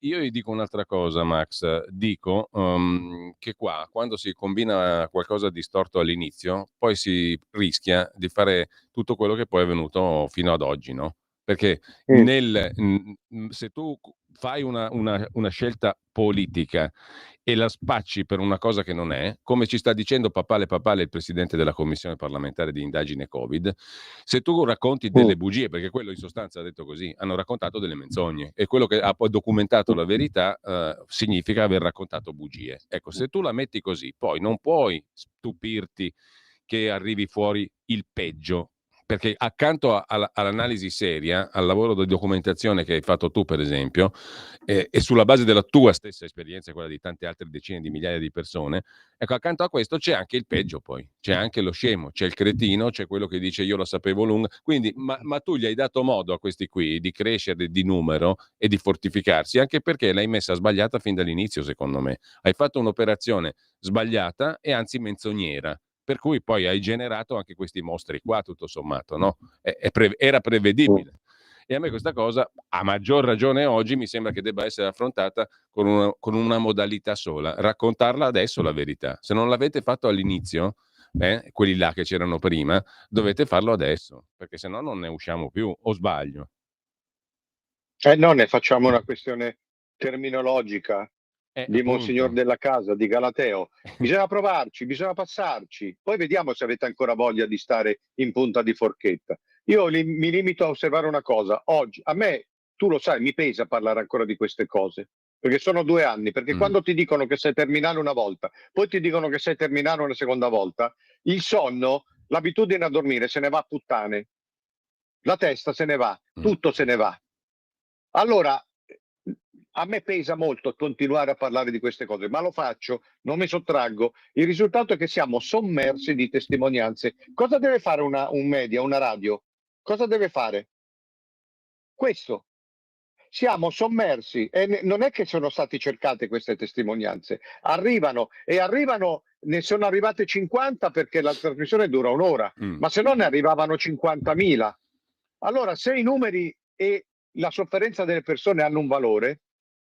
Io gli dico un'altra cosa, Max, dico che qua quando si combina qualcosa di storto all'inizio poi si rischia di fare tutto quello che poi è venuto fino ad oggi, no? Perché se tu fai una scelta politica e la spacci per una cosa che non è, come ci sta dicendo Papale, il presidente della commissione parlamentare di indagine Covid, se tu racconti delle bugie, perché quello in sostanza ha detto così, hanno raccontato delle menzogne e quello che ha poi documentato la verità significa aver raccontato bugie. Ecco, se tu la metti così, poi non puoi stupirti che arrivi fuori il peggio, perché accanto all'analisi seria, al lavoro di documentazione che hai fatto tu, per esempio, e sulla base della tua stessa esperienza e quella di tante altre decine di migliaia di persone, ecco, accanto a questo c'è anche il peggio poi, c'è anche lo scemo, c'è il cretino, c'è quello che dice io lo sapevo lunga, quindi, ma tu gli hai dato modo a questi qui di crescere di numero e di fortificarsi, anche perché l'hai messa sbagliata fin dall'inizio, secondo me. Hai fatto un'operazione sbagliata e anzi menzognera, per cui poi hai generato anche questi mostri qua, tutto sommato, no? Era prevedibile. E a me questa cosa, a maggior ragione oggi, mi sembra che debba essere affrontata con una modalità sola, raccontarla adesso la verità. Se non l'avete fatto all'inizio, quelli là che c'erano prima, dovete farlo adesso, perché se no non ne usciamo più, o sbaglio? No, ne facciamo una questione terminologica. di Monsignor della Casa, di Galateo. Bisogna provarci, bisogna passarci, poi vediamo se avete ancora voglia di stare in punta di forchetta. Io mi limito a osservare una cosa: oggi a me, tu lo sai, mi pesa parlare ancora di queste cose, perché sono 2 anni, perché quando ti dicono che sei terminale una volta, poi ti dicono che sei terminale una seconda volta, il sonno, l'abitudine a dormire se ne va a puttane, la testa se ne va, tutto se ne va. Allora a me pesa molto continuare a parlare di queste cose, ma lo faccio, non mi sottraggo. Il risultato è che siamo sommersi di testimonianze. Cosa deve fare un media, una radio? Cosa deve fare? Questo. Siamo sommersi e non è che sono state cercate queste testimonianze. Arrivano, ne sono arrivate 50 perché la trasmissione dura un'ora, ma se no ne arrivavano 50.000. Allora, se i numeri e la sofferenza delle persone hanno un valore,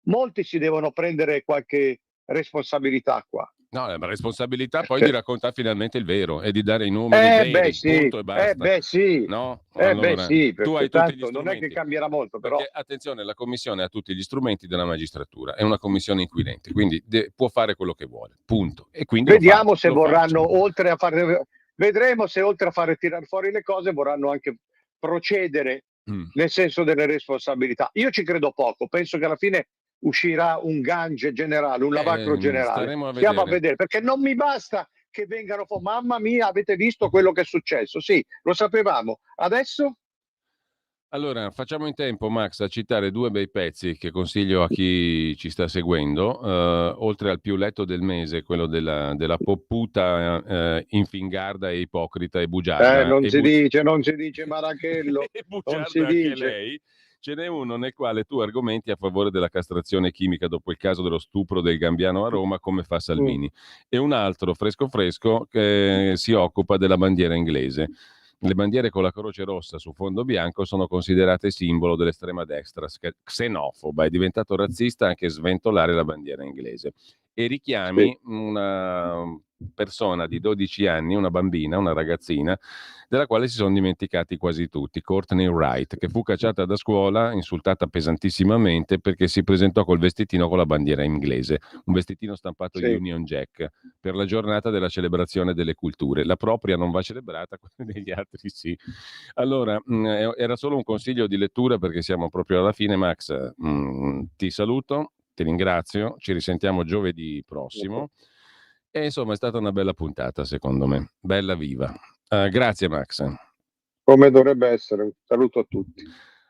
molti si devono prendere qualche responsabilità qua. No, la responsabilità poi di raccontare finalmente il vero e di dare i numeri veri, punto e basta. No? Allora, tu hai tutti gli strumenti. Non è che cambierà molto, però. Perché, attenzione, la Commissione ha tutti gli strumenti della magistratura, è una commissione inquirente, quindi può fare quello che vuole, punto. E quindi vediamo se vorranno, oltre a fare, vedremo se oltre a fare tirare fuori le cose, vorranno anche procedere nel senso delle responsabilità. Io ci credo poco, penso che alla fine uscirà un gange generale, un lavacro generale. Stiamo a vedere, perché non mi basta che vengano fuori, mamma mia, avete visto quello che è successo? Sì, lo sapevamo. Adesso? Allora, facciamo in tempo, Max, a citare 2 bei pezzi che consiglio a chi ci sta seguendo, oltre al più letto del mese, quello della popputa infingarda e ipocrita e bugiarda. Non si dice Marachello, non si dice. Lei. Ce n'è uno nel quale tu argomenti a favore della castrazione chimica dopo il caso dello stupro del Gambiano a Roma, come fa Salvini, e un altro fresco che si occupa della bandiera inglese. Le bandiere con la croce rossa su fondo bianco sono considerate simbolo dell'estrema destra xenofoba, è diventato razzista anche sventolare la bandiera inglese. E richiami una persona di 12 anni, una bambina, una ragazzina, della quale si sono dimenticati quasi tutti, Courtney Wright, che fu cacciata da scuola, insultata pesantissimamente perché si presentò col vestitino con la bandiera inglese, un vestitino stampato Union Jack, per la giornata della celebrazione delle culture. La propria non va celebrata, quella degli altri sì. Allora, era solo un consiglio di lettura perché siamo proprio alla fine, Max. Ti saluto, ti ringrazio, ci risentiamo giovedì prossimo. E insomma è stata una bella puntata, secondo me, bella viva. Grazie Max. Come dovrebbe essere, un saluto a tutti.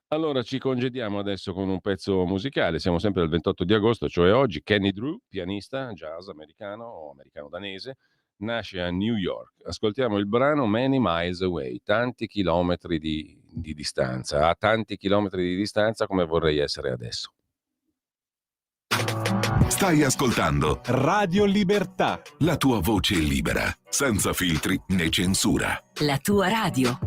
Allora ci congediamo adesso con un pezzo musicale, siamo sempre al 28 di agosto, cioè oggi. Kenny Drew, pianista, jazz americano o americano-danese, nasce a New York. Ascoltiamo il brano Many Miles Away, tanti chilometri di distanza, a tanti chilometri di distanza come vorrei essere adesso. Stai ascoltando Radio Libertà, la tua voce libera, senza filtri né censura. La tua radio.